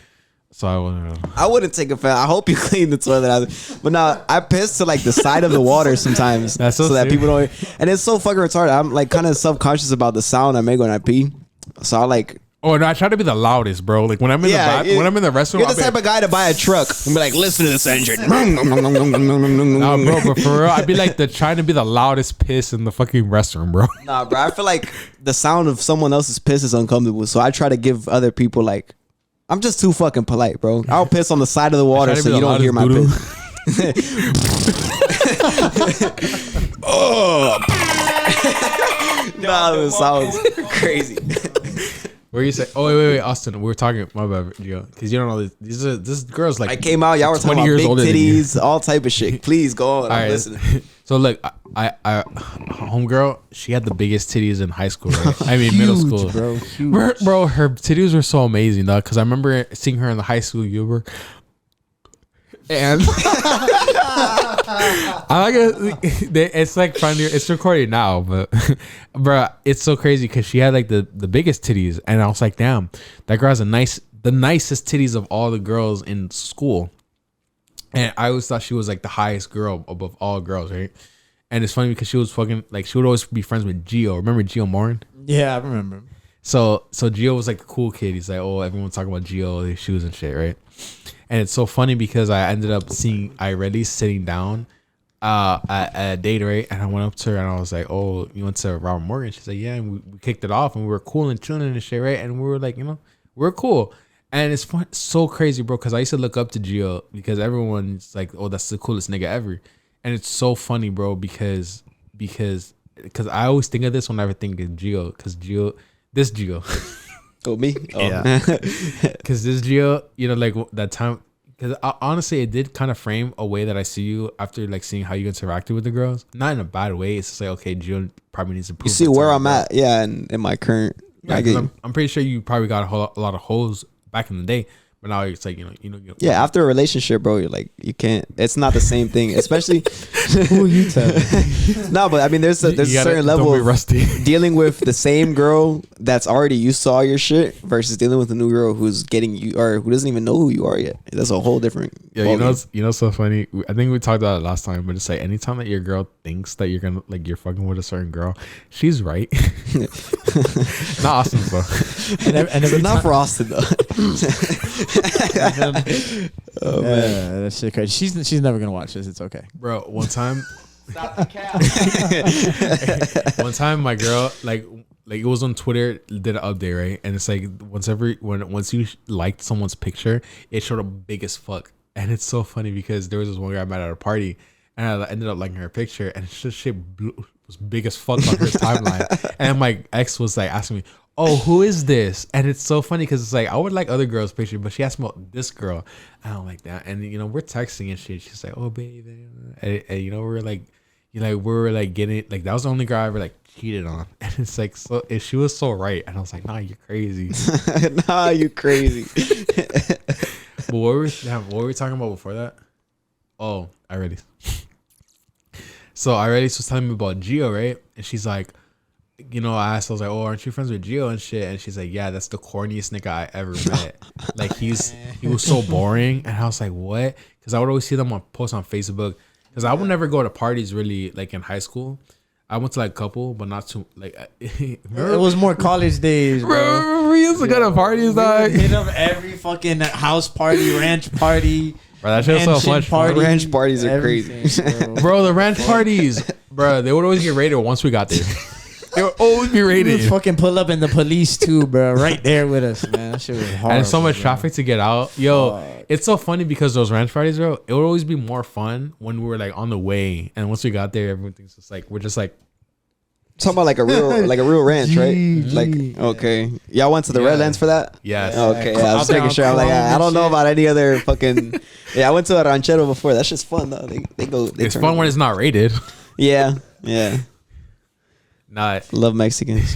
so I want to know. I wouldn't take offense. I hope you clean the toilet. But now I piss to like the side of the water sometimes, That's so so that serious. people don't. And it's so fucking retarded. I'm like kind of self-conscious about the sound I make when I pee. So I like. Oh no, I try to be the loudest, bro. Like when I'm in when I'm in the restroom, You're the type of guy to buy a truck and be like, listen to this engine. Nah, bro, but for real, I'd be like trying to be the loudest piss in the fucking restroom, bro. Nah, bro. I feel like the sound of someone else's piss is uncomfortable. So I try to give other people like, I'm just too fucking polite, bro. I'll piss on the side of the water so you don't hear my piss. Oh. Nah, this sounds crazy. Where you say? Oh wait, Austin. We were talking. My bad, Gio, because you don't know this girl's like. I came out. Y'all were talking 20 about years big older than you. titties, all type of shit. Please go on. I'm Alright, listening. So look, I homegirl, she had the biggest titties in high school, right? I mean middle school, bro. Huge. Bro, her titties were so amazing, though. Because I remember seeing her in the high school yearbook, and I like it. It's like funny. It's recorded now, but bro, it's so crazy because she had like the biggest titties, and I was like, damn, that girl has the nicest titties of all the girls in school. And I always thought she was like the highest girl above all girls, right? And it's funny because she was fucking like she would always be friends with Gio. Remember Gio Morin? Yeah, I remember. So Gio was like the cool kid. He's like, oh, everyone's talking about Gio, his shoes and shit, right? And it's so funny because I ended up seeing Irelis sitting down at a date, right? And I went up to her and I was like, "Oh, you went to Robert Morgan?" She's like, "Yeah." And we kicked it off and we were cool and chilling and shit, right? And we were like, we're cool. And it's fun, so crazy, bro, because I used to look up to Gio because everyone's like, "Oh, that's the coolest nigga ever." And it's so funny, bro, because I always think of this whenever I think of Gio, because this Gio. Oh, me? Oh. Yeah. Because this Gio, like that time, because honestly, it did kind of frame a way that I see you after like seeing how you interacted with the girls. Not in a bad way. It's just like, okay, Gio probably needs to prove. You see where I'm at, yeah, in my current. Yeah, I'm pretty sure you probably got a lot of hoes back in the day. But now it's like, yeah, after a relationship, bro, you're like, you can't, it's not the same thing, especially. Who you telling? No, but I mean, there's a certain level of rusty. dealing with the same girl that's already used to all your shit versus dealing with a new girl who's getting you or who doesn't even know who you are yet. That's a whole different. Yeah, so funny. I think we talked about it last time, but it's like anytime that your girl thinks that you're gonna like you're fucking with a certain girl, she's right. Not Austin, bro. And it's not for Austin though. Oh man, that shit crazy. She's never gonna watch this. It's okay, bro. One time, stop the cap. One time, my girl like it was on Twitter, did an update, right? And it's like once you liked someone's picture, it showed up big as fuck. And it's so funny because there was this one girl I met at a party, and I ended up liking her picture, and it's just shit was big as fuck on her timeline. And my ex was like asking me, "Oh, who is this?" And it's so funny because it's like I would like other girls' pictures, but she asked me about this girl. I don't like that. And we're texting and shit. She's like, "Oh, baby," and we're like, we were like getting like that was the only girl I ever like cheated on. And it's like so she was so right, and I was like, "Nah, you're crazy." Nah, you crazy. But what were we talking about before that? Oh, Irelis. So Irelis was telling me about Gio, right? And she's like, I asked, I was like, "Oh, aren't you friends with Gio and shit?" And she's like, "Yeah, that's the corniest nigga I ever met." Like he was so boring. And I was like, "What?" Because I would always see them on posts on Facebook. Because I would never go to parties really like in high school. I went to like a couple, but not too like. It was more college days, bro. We used to go to parties, dog. Hit up every fucking house party, ranch party. Bro, that shit's so much fun. Ranch parties are crazy, bro. The ranch parties, bro. They would always get raided once we got there. They would always be raided. We would fucking pull up in the police too, bro. Right there with us, man. That shit was hard. And so much traffic to get out. Yo, it's so funny because those ranch parties, bro. It would always be more fun when we were like on the way, and once we got there, everything's just like we're just like. Talking about like a real ranch, right? Like, okay, y'all went to the Redlands for that? Yes. Okay, I was making sure. I'm like, I don't know about any other fucking. Yeah, I went to a ranchero before. That's just fun though. They go. It's fun when it's not rated. Yeah. Not love Mexicans.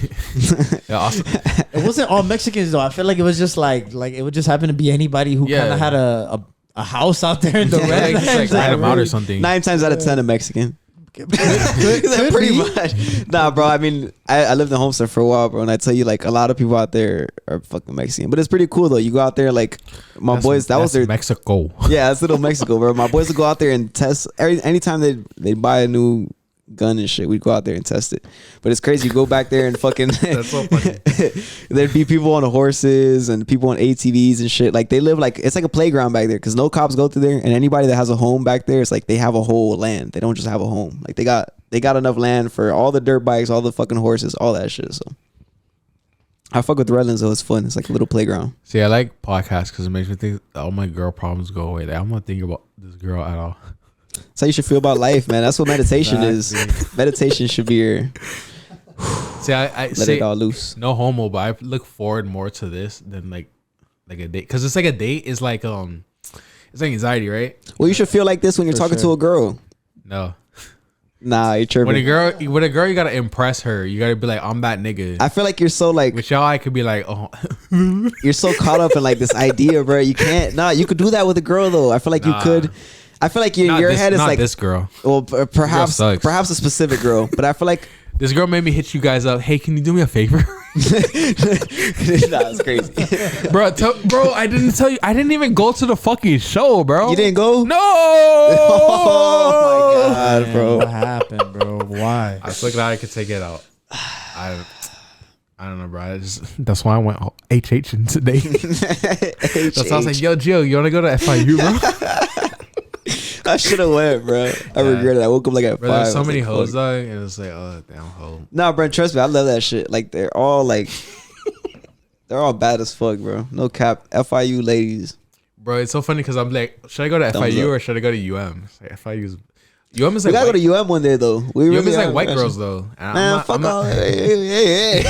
Yeah, awesome. It wasn't all Mexicans though. I feel like it was just like it would just happen to be anybody who kind of had a house out there in the Redlands. Like them out or something. 9 times out of 10 a Mexican. Pretty much. Nah, bro. I mean, I lived in Homestead for a while, bro, and I tell you, like, a lot of people out there are fucking Mexican, but it's pretty cool though. You go out there, like, boys. That was their Mexico. Yeah, that's little Mexico, bro. My boys would go out there and test. Anytime they buy a new gun and shit, we'd go out there and test it. But it's crazy. You go back there and fucking. That's so funny. There'd be people on the horses and people on ATVs and shit. Like they live like it's like a playground back there because no cops go through there. And anybody that has a home back there, it's like they have a whole land. They don't just have a home. Like they got enough land for all the dirt bikes, all the fucking horses, all that shit. So I fuck with the Redlands though. It's fun. It's like a little playground. See, I like podcasts because it makes me think all my girl problems go away. Like, I'm not thinking about this girl at all. That's how you should feel about life, man. That's what meditation is. Meditation should be your. See, I let say it all loose. No homo, but I look forward more to this than like a date because it's like a date is like it's like anxiety, right? Well, you should feel like this when you're talking to a girl. No. Nah, you're tripping. With a girl, you gotta impress her. You gotta be like, I'm that nigga. I feel like you're so like. With y'all, I could be like, oh. You're so caught up in like this idea, bro. You can't. Nah, you could do that with a girl though. I feel like you could. I feel like your head is not like this girl. Well, perhaps a specific girl, but I feel like this girl made me hit you guys up. Hey, can you do me a favor? Nah, it's crazy, bro. I didn't tell you. I didn't even go to the fucking show, bro. You didn't go? No. Oh my god, bro. What happened, bro? Why? I was so glad I could take it out. I don't know, bro. That's why I went HH in today. That's why I was like, yo, Gio, you want to go to FIU, bro? I should have went, bro. I regret it. I woke up like at 5. There's so many like, hoes, dog, and it was like, oh, damn hoe. Nah, bro, trust me, I love that shit. Like they're all bad as fuck, bro. No cap. FIU ladies. Bro, it's so funny because I'm like, should I go to FIU or should I go to UM? It's like FIU's. UM is like. We gotta go to UM one day though. UM is like white girls though. And Man, fuck all. Hey,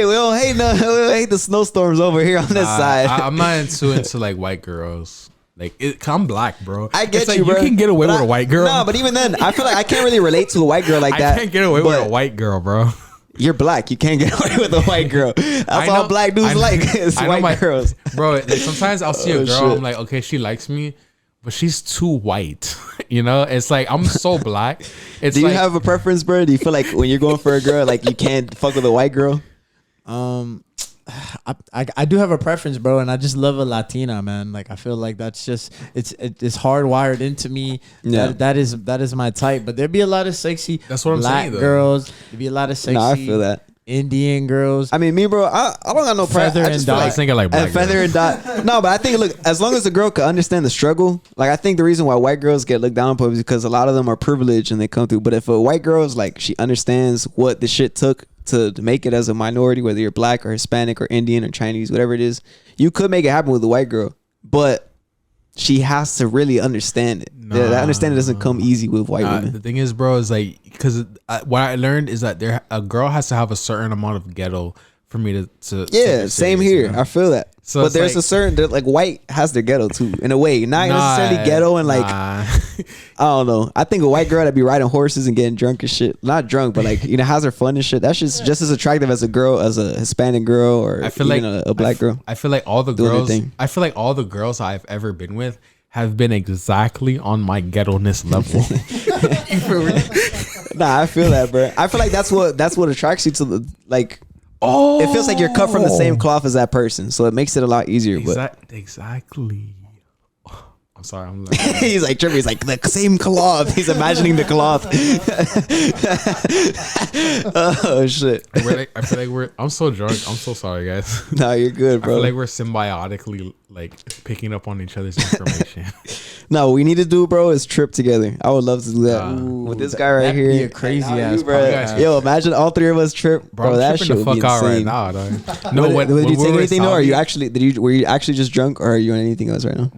we don't hate no. We don't hate the snowstorms over here on this side. I'm not into like white girls. Like I'm black, bro. I get it's you, like, bro. You can get away with a white girl. No, but even then, I feel like I can't really relate to a white girl like that. I can't get away with a white girl, bro. You're black. You can't get away with a white girl. That's all black dudes like. It's white girls, bro. Like, sometimes I'll see a girl. I'm like, okay, she likes me, but she's too white. You know, it's like I'm so black. It's do you have a preference, bro? Do you feel like when you're going for a girl, like you can't fuck with a white girl? I do have a preference, bro, and I just love a Latina, man. Like I feel like that's just it's hardwired into me. Yeah, that is my type. But there'd be a lot of sexy black girls. There'd be a lot of sexy. I feel that. Indian girls. I mean, me, bro, I don't got no preference. Feather and dot. I think I like black feather and dot. No, but I think, look, as long as the girl can understand the struggle, like I think the reason why white girls get looked down upon is because a lot of them are privileged and they come through. But if a white girl is like, she understands what the shit took to make it as a minority, whether you're black or Hispanic or Indian or Chinese, whatever it is, you could make it happen with a white girl. But she has to really understand it. That understanding doesn't come easy with white women. The thing is, bro, is like, because what I learned is that a girl has to have a certain amount of ghetto for me to yeah, same here. You know? I feel that. So but there's like, a certain, like white has their ghetto too, in a way. Not necessarily ghetto and like, I don't know. I think a white girl that be riding horses and getting drunk and shit. Not drunk, but like, you know, has her fun and shit. That's just as attractive as a girl, as a Hispanic girl or I feel like a black girl. I feel like all the girls, I feel like all the girls I've ever been with have been exactly on my ghetto-ness level. You feel me? Nah, I feel that, bro. I feel like that's what attracts you to the like. Oh, it feels like you're cut from the same cloth as that person, so it makes it a lot easier. Exactly. I'm sorry. I'm like, he's like tripping. He's like the same cloth. He's imagining the cloth. Oh shit! I feel like I'm so drunk. I'm so sorry, guys. Nah, you're good, bro. I feel like we're symbiotically like picking up on each other's information. No, what we need to do, bro, is trip together. I would love to do that with this guy right here. Be a crazy ass, bro. Yo, imagine all three of us trip, bro. That shit would be insane. Right now, dog. No, did you take anything? No, are you actually? Were you actually just drunk, or are you on anything else right now?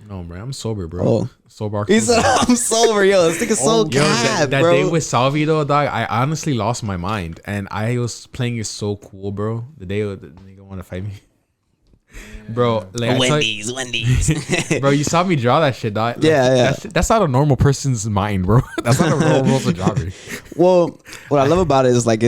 No, bro, I'm sober, bro. Oh. Sober. He said, I'm sober, yo. This nigga's so bad, that bro. day with Salvi, though, dog, I honestly lost my mind. And I was playing it so cool, bro. The day the nigga want to fight me. Bro, like Wendy's. Bro, you saw me draw that shit, dog. Like, yeah. That's not a normal person's mind, bro. That's not a normal person's job. Well, what I love about it is like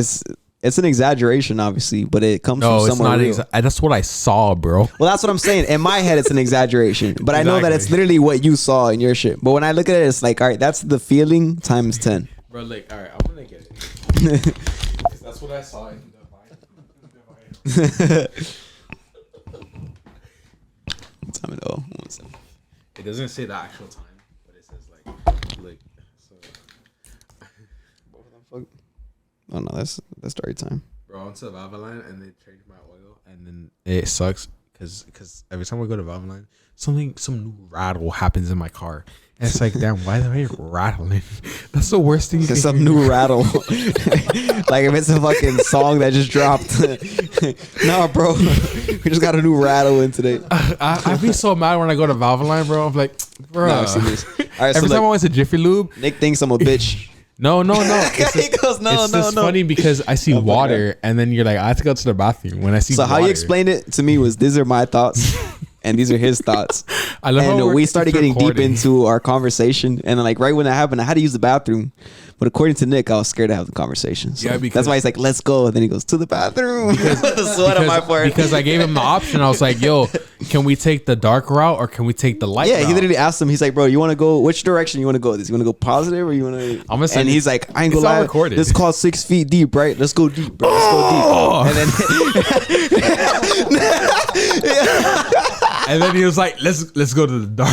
it's an exaggeration, obviously, but it comes from somewhere real. That's what I saw, bro. Well, that's what I'm saying. In my head, it's an exaggeration, but I know that it's literally what you saw in your shit. But when I look at it, it's like, all right, that's the feeling times 10. Bro, like, all right, I'm gonna get it. Because that's what I saw in the vibe. Time it all. It doesn't say the actual time, but it says like so. Oh no, that's story time. Bro, I went to Valvoline and they changed my oil, and then it sucks because every time we go to Valvoline, some new rattle happens in my car, and it's like, damn, why are they rattling? That's the worst thing. It's some new rattle. Like if it's a fucking song that just dropped. No, bro, we just got a new rattle in today. I'd be so mad when I go to Valvoline, bro. I'm like, bro. No, serious. All right, every time I went to Jiffy Lube, Nick thinks I'm a bitch. No. He goes, no. Funny because I see water, and then you're like, I have to go to the bathroom when I see. So water. How you explained it to me was, these are my thoughts, and these are his thoughts. I love and how we started getting deep into our conversation, and like right when that happened, I had to use the bathroom. But according to Nick, I was scared to have the conversation. So that's why he's like, let's go. And then he goes to the bathroom with the sweat on my forehead. Because I gave him the option. I was like, yo, can we take the dark route or can we take the light route? Yeah, he literally asked him. He's like, bro, you want to go, which direction you want to go? You want to go positive or you want to? And he's like, I ain't gonna lie. Recorded. This is called 6 feet deep, right? Let's go deep, bro. Let's go deep. And then he was like, let's go to the dark.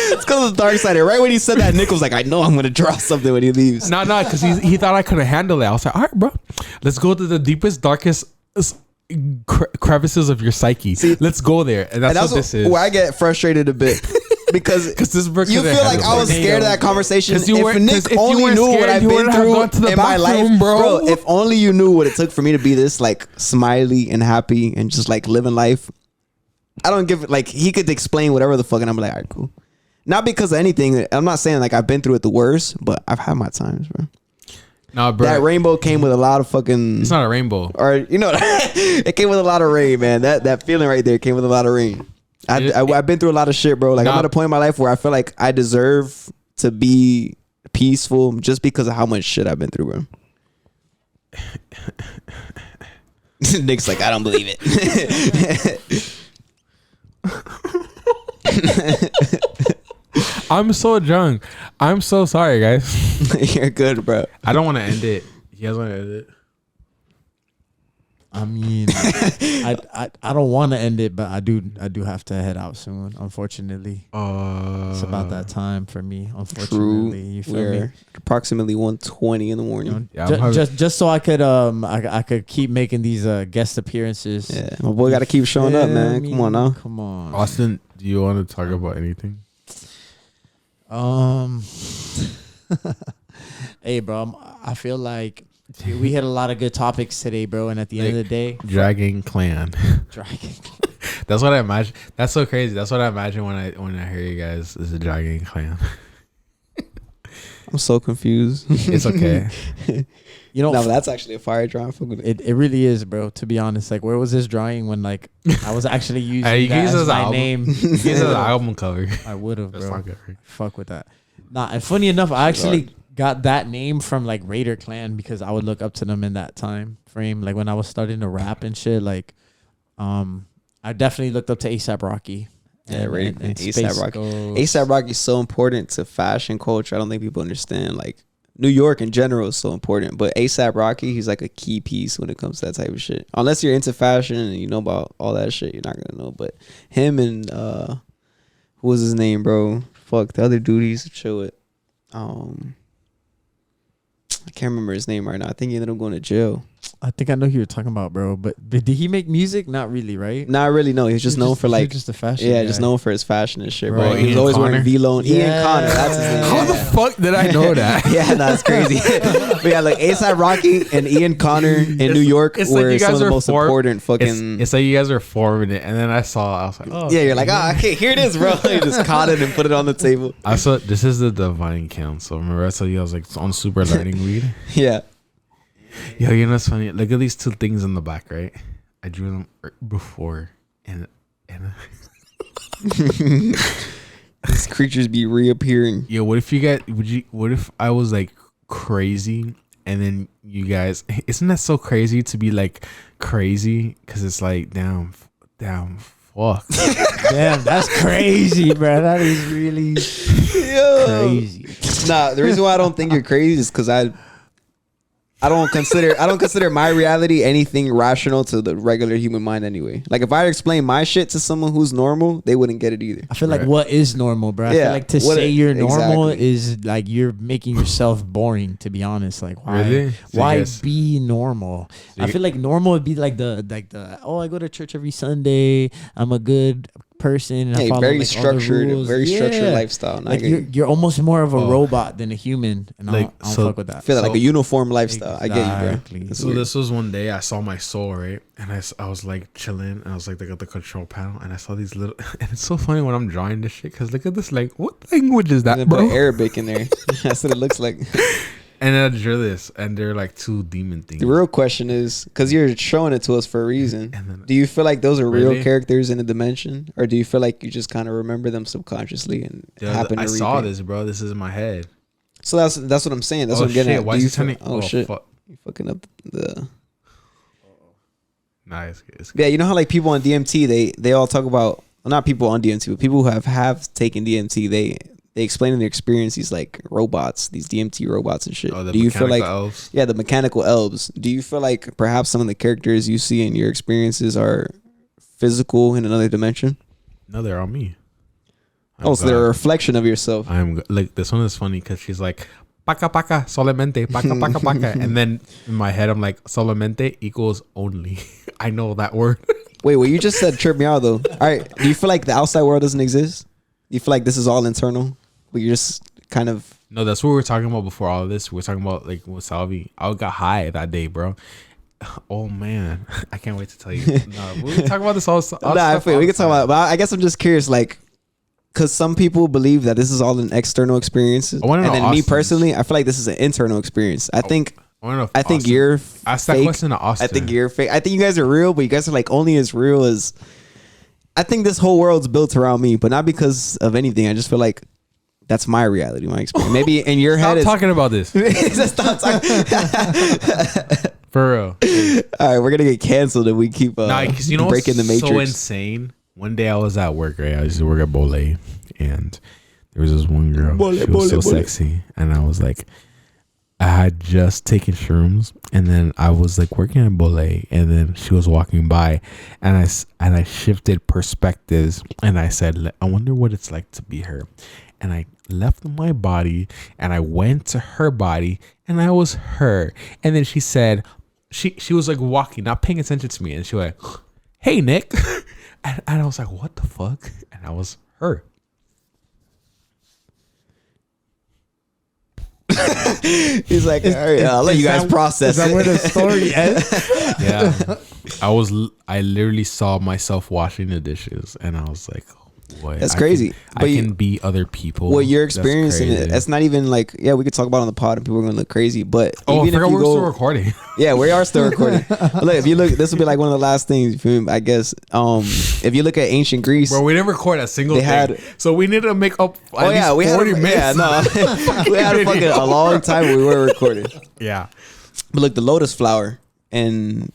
Let's go to the dark side. And right when he said that, Nick was like, I know I'm gonna draw something when he leaves. No, because he thought I couldn't handle it. I was like, all right, bro, let's go to the deepest, darkest crevices of your psyche. See, let's go there. And that's what this is. Where I get frustrated a bit because this bird you could've feel like handled I was it. scared of that conversation. Because you If weren't- 'cause Nick if you only weren't knew what scared, I've you been wouldn't have through gone to the in my life, bathroom, bro. if only you knew what it took for me to be this like smiley and happy and just like living life. I don't give it like he could explain whatever the fuck, and I'm like, all right, cool. Not because of anything. I'm not saying like I've been through it the worst, but I've had my times, bro. Nah, bro. That rainbow came with a lot of fucking. It's not a rainbow. Or you know, it came with a lot of rain, man. That feeling right there came with a lot of rain. I've been through a lot of shit, bro. Like I'm at a point in my life where I feel like I deserve to be peaceful just because of how much shit I've been through, bro. Nick's like, I don't believe it. I'm so drunk. I'm so sorry, guys. You're good, bro. I don't want to end it. You guys want to end it? I mean, I don't want to end it, but I do have to head out soon. Unfortunately, it's about that time for me. Unfortunately, you feel me? Approximately 1:20 in the morning. Just so I could I could keep making these guest appearances. Yeah, my boy got to keep showing up, man. Come on now. Come on, Austin. Do you want to talk about anything? Hey, bro. I feel like we had a lot of good topics today, bro. And at the end of the day, Dragon Clan. Dragon. That's what I imagine. That's so crazy. That's what I imagine when I hear you guys is a Dragon Clan. I'm so confused. It's okay. You know, no, but that's actually a fire drawing. It really is, bro. To be honest, like, where was this drawing when like I was actually using that as my name? This is an album cover. I would have, That's bro. not good, right? Fuck with that. Nah, and funny enough, I actually got that name from like Raider Clan because I would look up to them in that time frame. Like when I was starting to rap and shit, like I definitely looked up to ASAP Rocky. Yeah, Raider Clan. and ASAP Rocky. Ghost. ASAP Rocky is so important to fashion culture. I don't think people understand. Like New York in general is so important, but ASAP Rocky, he's like a key piece when it comes to that type of shit. Unless you're into fashion and you know about all that shit, you're not gonna know. But him and who was his name, bro? Fuck, the other dude he used to chill with. I can't remember his name right now. I think he ended up going to jail. I think I know who you're talking about, bro. But did he make music? Not really, right? Not really. No, he's just known for like just a fashion. yeah, guy. just known for his fashion and shit, Bro, bro. He was always wearing V-Lone. Yeah. Ian Connor, that's his name. How the fuck did I know that? Yeah, that's crazy. But yeah, like ASAP Rocky and Ian Connor in New York were some of the most important fucking. It's like you guys are forming it, and then I was like, oh Yeah, you're like, okay, here it is, bro. You just caught it and put it on the table. I saw this is the Divine Council. Remember I told you I was like on super learning weed. Yeah. Yo, you know what's funny? Look at these two things in the back, right? I drew them before, and These creatures be reappearing. yo, what if you guys what if I was like crazy, and then you guys, isn't that so crazy to be like crazy? Because it's like damn, fuck. Damn, that's crazy, bro. That is really crazy. Nah, the reason why I don't think you're crazy is because I don't consider my reality anything rational to the regular human mind anyway. Like if I explain my shit to someone who's normal, they wouldn't get it either. I feel like what is normal, bro? I Yeah, feel like to what say you're normal exactly. is like you're making yourself boring, to be honest. Like why Really? So why you guys- be normal? I feel like normal would be like the I go to church every Sunday. I'm a good person. And I Hey, follow, very like, all the structured, rules. very structured Yeah. lifestyle. Like you're almost more of a Oh. robot than a human, and Like, I don't so- fuck with that. I feel like a uniform lifestyle. I get you, Exactly. bro. That's So weird. this was one day I saw my soul, right? And I was like chilling, and I was like, look at the control panel, and I saw these little, and it's so funny when I'm drawing this shit, because look at this, like, what language is And that, then put bro? Arabic in there. That's what it looks like. And then I drew this, and they're like two demon things. The real question is, because you're showing it to us for a reason, And then- do you feel like those are real Really? characters in a dimension, or do you feel like you just kind of remember them subconsciously and Yeah, happen to I saw repaint? this, bro. This is in my head. So that's what I'm saying. That's what I'm getting shit, at. why Do is you it turning? feel- oh shit! Fuck. You fucking up the. Nah, it's good. It's good. Yeah, you know how like people on DMT they all talk about, well, not people on DMT, but people who have taken DMT. They explain in their experience these like robots, these DMT robots and shit. Oh, the Do you feel like mechanical elves? yeah, the mechanical elves? Do you feel like perhaps some of the characters you see in your experiences are physical in another dimension? No, they're on me. Oh, so they're a reflection of yourself. I'm like, this one is funny because she's like, paca paca solamente, paca paca paca, and then in my head I'm like, solamente equals only. I know that word. Wait, what you just said tripped me out though. All right, do you feel like the outside world doesn't exist? You feel like this is all internal, but you're just kind of. No, that's what we were talking about before all of this. We were talking about like with Salvi. I got high that day, bro. Oh man, I can't wait to tell you. No, we talk about this all. I feel we can talk about. But I guess I'm just curious, like, because some people believe that this is all an external experience, and then me personally, I feel like this is an internal experience. I think you're. Ask that question to Austin. I think you're fake. I think you guys are real, but you guys are like only as real as. I think this whole world's built around me, but not because of anything. I just feel like. That's my reality, my experience. Maybe in your head, talking about this. Stop talking. For real. All right, we're gonna get canceled if we keep because you know breaking the matrix. So insane. One day I was at work, right? I used to work at Bole, and there was this one girl. She was so sexy, and I was like, I had just taken shrooms, and then I was like working at Bole, and then she was walking by, and I shifted perspectives, and I said, I wonder what it's like to be her, and I left my body and I went to her body and I was her. And then she said, she was like walking, not paying attention to me, and she went, "Hey Nick," and I was like, "What the fuck?" And I was her. He's like, all right, I'll let you guys process. Is that where the story ends? Yeah, I literally saw myself washing the dishes, and I was like, what? That's crazy. I can be other people. What you're experiencing, that's not even like, yeah, we could talk about it on the pod and people are gonna look crazy. But even I forgot we're still recording. Yeah, we are still recording. Look, if you look, this will be like one of the last things. I guess. If you look at ancient Greece, bro, we didn't record a single thing. So we need to make up. We had 40 minutes. Yeah, no, we had a long time when we were recording. Yeah, but look, the lotus flower and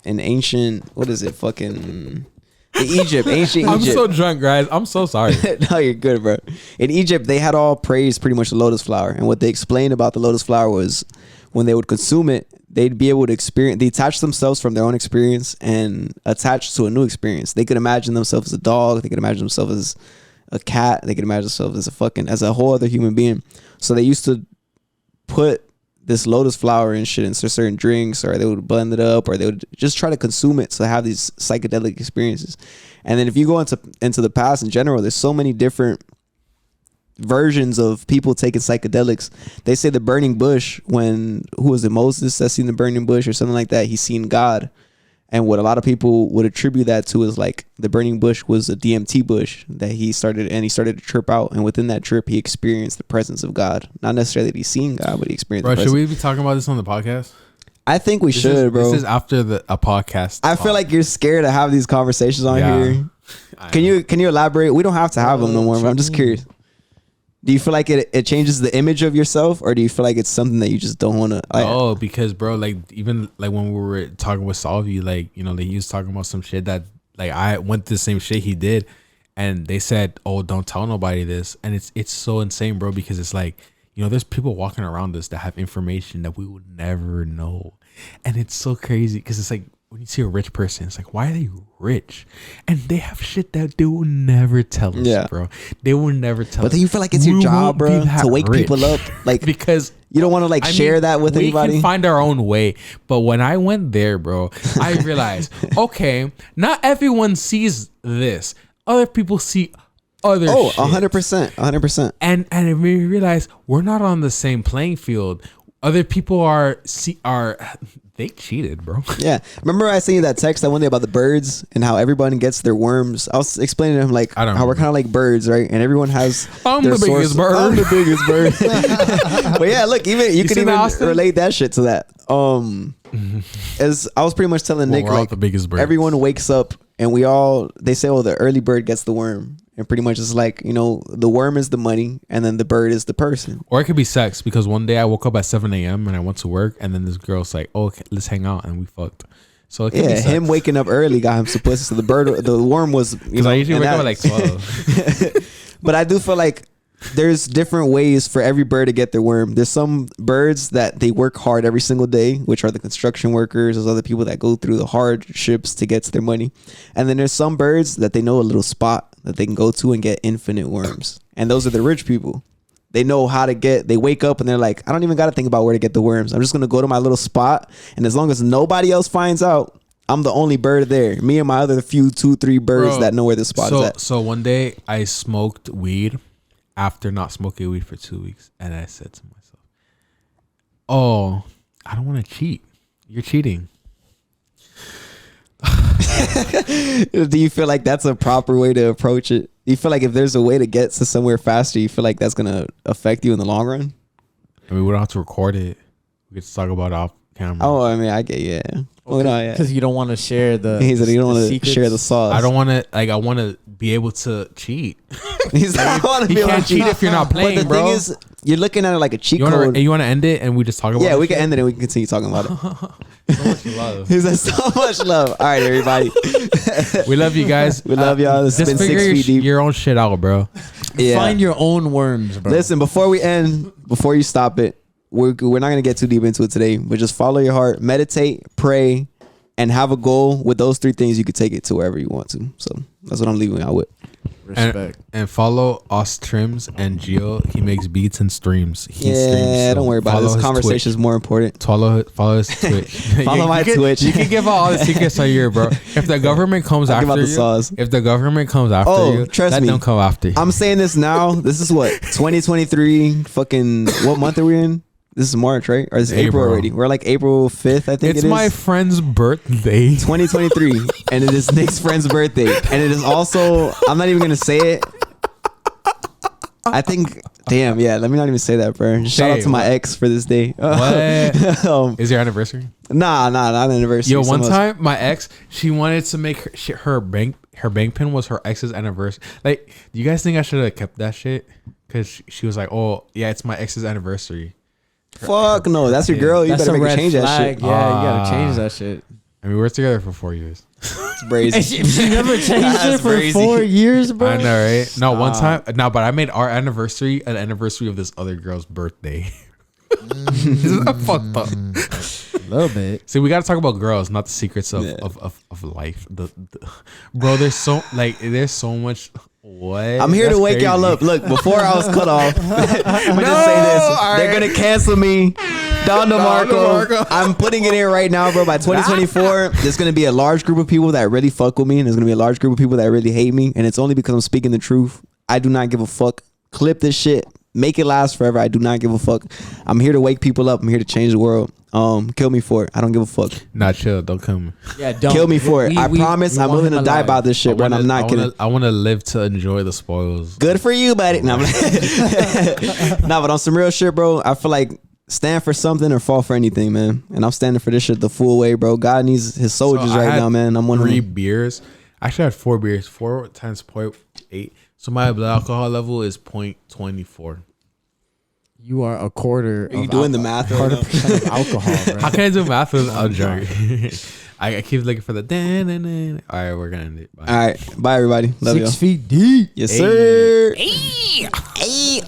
ancient, what is it? Fucking. Ancient Egypt. I'm so drunk, guys. I'm so sorry. No, you're good, bro. In Egypt, they had all praised pretty much the lotus flower. And what they explained about the lotus flower was when they would consume it, they'd be able to experience, they detach themselves from their own experience and attach to a new experience. They could imagine themselves as a dog. They could imagine themselves as a cat. They could imagine themselves as a whole other human being. So they used to put this lotus flower and shit into certain drinks, or they would blend it up, or they would just try to consume it to have these psychedelic experiences. And then if you go into the past in general, there's so many different versions of people taking psychedelics. They say the burning bush, who was it, Moses that seen the burning bush or something like that, he's seen God. And what a lot of people would attribute that to is like the burning bush was a DMT bush that he started to trip out. And within that trip, he experienced the presence of God. Not necessarily that he's seen God, but he experienced the presence. Should we be talking about this on the podcast? I think we should, bro. This is after a podcast. I feel like you're scared to have these conversations on here. Can you elaborate? We don't have to have them no more, but I'm just curious. Do you feel like it changes the image of yourself, or do you feel like it's something that you just don't want to? Because bro, like even like when we were talking with Salvi, like, you know, like he was talking about some shit that like I went through the same shit he did, and they said, "Oh, don't tell nobody this," and it's so insane, bro, because it's like, you know, there's people walking around us that have information that we would never know, and it's so crazy because it's like, when you see a rich person, it's like, why are they rich? And they have shit that they will never tell us, bro. They will never tell us. But then you feel like it's your job, bro, to wake people up. Like, because you don't want to like share that with anybody. We can find our own way. But when I went there, bro, I realized, okay, not everyone sees this. Other people see other shit. 100%. 100%. And we realize we're not on the same playing field. Other people are they cheated, bro. Yeah. Remember I sent you that text that one day about the birds and how everyone gets their worms. I was explaining to him like how we're kind of like birds, right? And everyone has I'm the biggest bird. I'm the biggest bird. But yeah, look, even you can even relate that shit to that. As I was pretty much telling Nick, like, the biggest birds. Everyone wakes up and they say, oh, the early bird gets the worm. And pretty much it's like, you know, the worm is the money and then the bird is the person. Or it could be sex, because one day I woke up at 7 a.m. and I went to work, and then this girl's like, oh, okay, let's hang out, and we fucked. So it could be sex. Him waking up early got him some pussy. So the worm was, because I usually wake up at like 12. But I do feel like there's different ways for every bird to get their worm. There's some birds that they work hard every single day, which are the construction workers. There's other people that go through the hardships to get to their money. And then there's some birds that they know a little spot that they can go to and get infinite worms. And those are the rich people. They know how to they wake up and they're like, I don't even got to think about where to get the worms. I'm just going to go to my little spot. And as long as nobody else finds out, I'm the only bird there. Me and my other few 2-3 birds that know where the spot is at. So one day I smoked weed after not smoking weed for 2 weeks, and I said to myself, "Oh, I don't want to cheat. You're cheating." Do you feel like that's a proper way to approach it? Do you feel like if there's a way to get to somewhere faster, you feel like that's gonna affect you in the long run? I mean, we don't have to record it. We get to talk about it off camera. Oh, I mean, I get yeah. Well, no, yeah. Because you don't want to share the. He said you don't want to secrets. share the sauce. I don't want to. Like, I want to be able to cheat. He's like, I want to You be able can't to cheat cheat if you're not playing, But the bro. thing is, you're looking at it like a cheat You code. want to end it and we just talk about it? Yeah, we can end it and we can continue talking about it. So much love. He said so much love. All right, everybody. We love you guys. We love y'all. It's Just been figure 6 feet deep. your own shit out, bro. Yeah. Find your own worms, bro. Listen, before we end, before you stop it, we're not gonna get too deep into it today. But just follow your heart, meditate, pray, and have a goal. With those 3 things, you can take it to wherever you want to. So that's what I'm leaving out with. Respect. And follow Aus Trims and Gio. He makes beats and streams. He streams, so don't worry about it. follow This his conversation is more important. Follow his Twitch. Follow my Twitch. You can give out all the secrets all year, bro. If the government comes I'll give out after the you, sauce. if the government comes after you, trust let me. them come after you. I'm saying this now. This is what 2023. Fucking what month are we in? This is March, right? Or this is April already? We're like April 5th, I think it's it is. my friend's birthday. 2023, and it is Nick's friend's birthday, and it is also. I'm not even gonna say it. I think. Damn, yeah. Let me not even say that, bro. Shout out to my ex for this day. What? Is your anniversary? Nah, not anniversary. Yo, one time my ex, she wanted to make her bank pin was her ex's anniversary. Like, do you guys think I should have kept that shit? Because she was like, "Oh, yeah, it's my ex's anniversary." Fuck no, that's your girl. You That's better a make her red change flag. that shit. Yeah, you gotta change that shit. I mean, we were together for 4 years. It's brazy. She never changed it That's for crazy. 4 years, bro. I know, right? No, one time, no, but I made our anniversary an anniversary of this other girl's birthday. Isn't that fucked up? A little bit. See, we got to talk about girls, not the secrets of life. Bro, there's so much. What? I'm here That's to wake crazy. y'all up. Look, before I was cut off, let me just say this. all They're right. gonna cancel me. Don DeMarco. I'm putting it in right now, bro. By 2024, there's gonna be a large group of people that really fuck with me, and there's gonna be a large group of people that really hate me, and it's only because I'm speaking the truth. I do not give a fuck. Clip this shit. Make it last forever. I do not give a fuck. I'm here to wake people up. I'm here to change the world. Kill me for it. I don't give a fuck. Nah, chill. Don't come. Yeah, don't Kill me for it. I promise I'm willing to die about this shit, but I'm not kidding. I want to live to enjoy the spoils. Good for you, buddy. No, nah, but on some real shit, bro, I feel like stand for something or fall for anything, man. And I'm standing for this shit the full way, bro. God needs his soldiers right now, man. I'm one of 3 them. beers. I actually had 4 beers. 4 times 0.8. So my blood alcohol level is 0.24. You are a quarter. Are you doing the math right now? % of alcohol, bro. How can I do math without drunk? I keep looking for the dan. All right, we're gonna end it. Bye. All right. Bye, everybody. Love you. 6 feet deep. Yes, sir. Hey.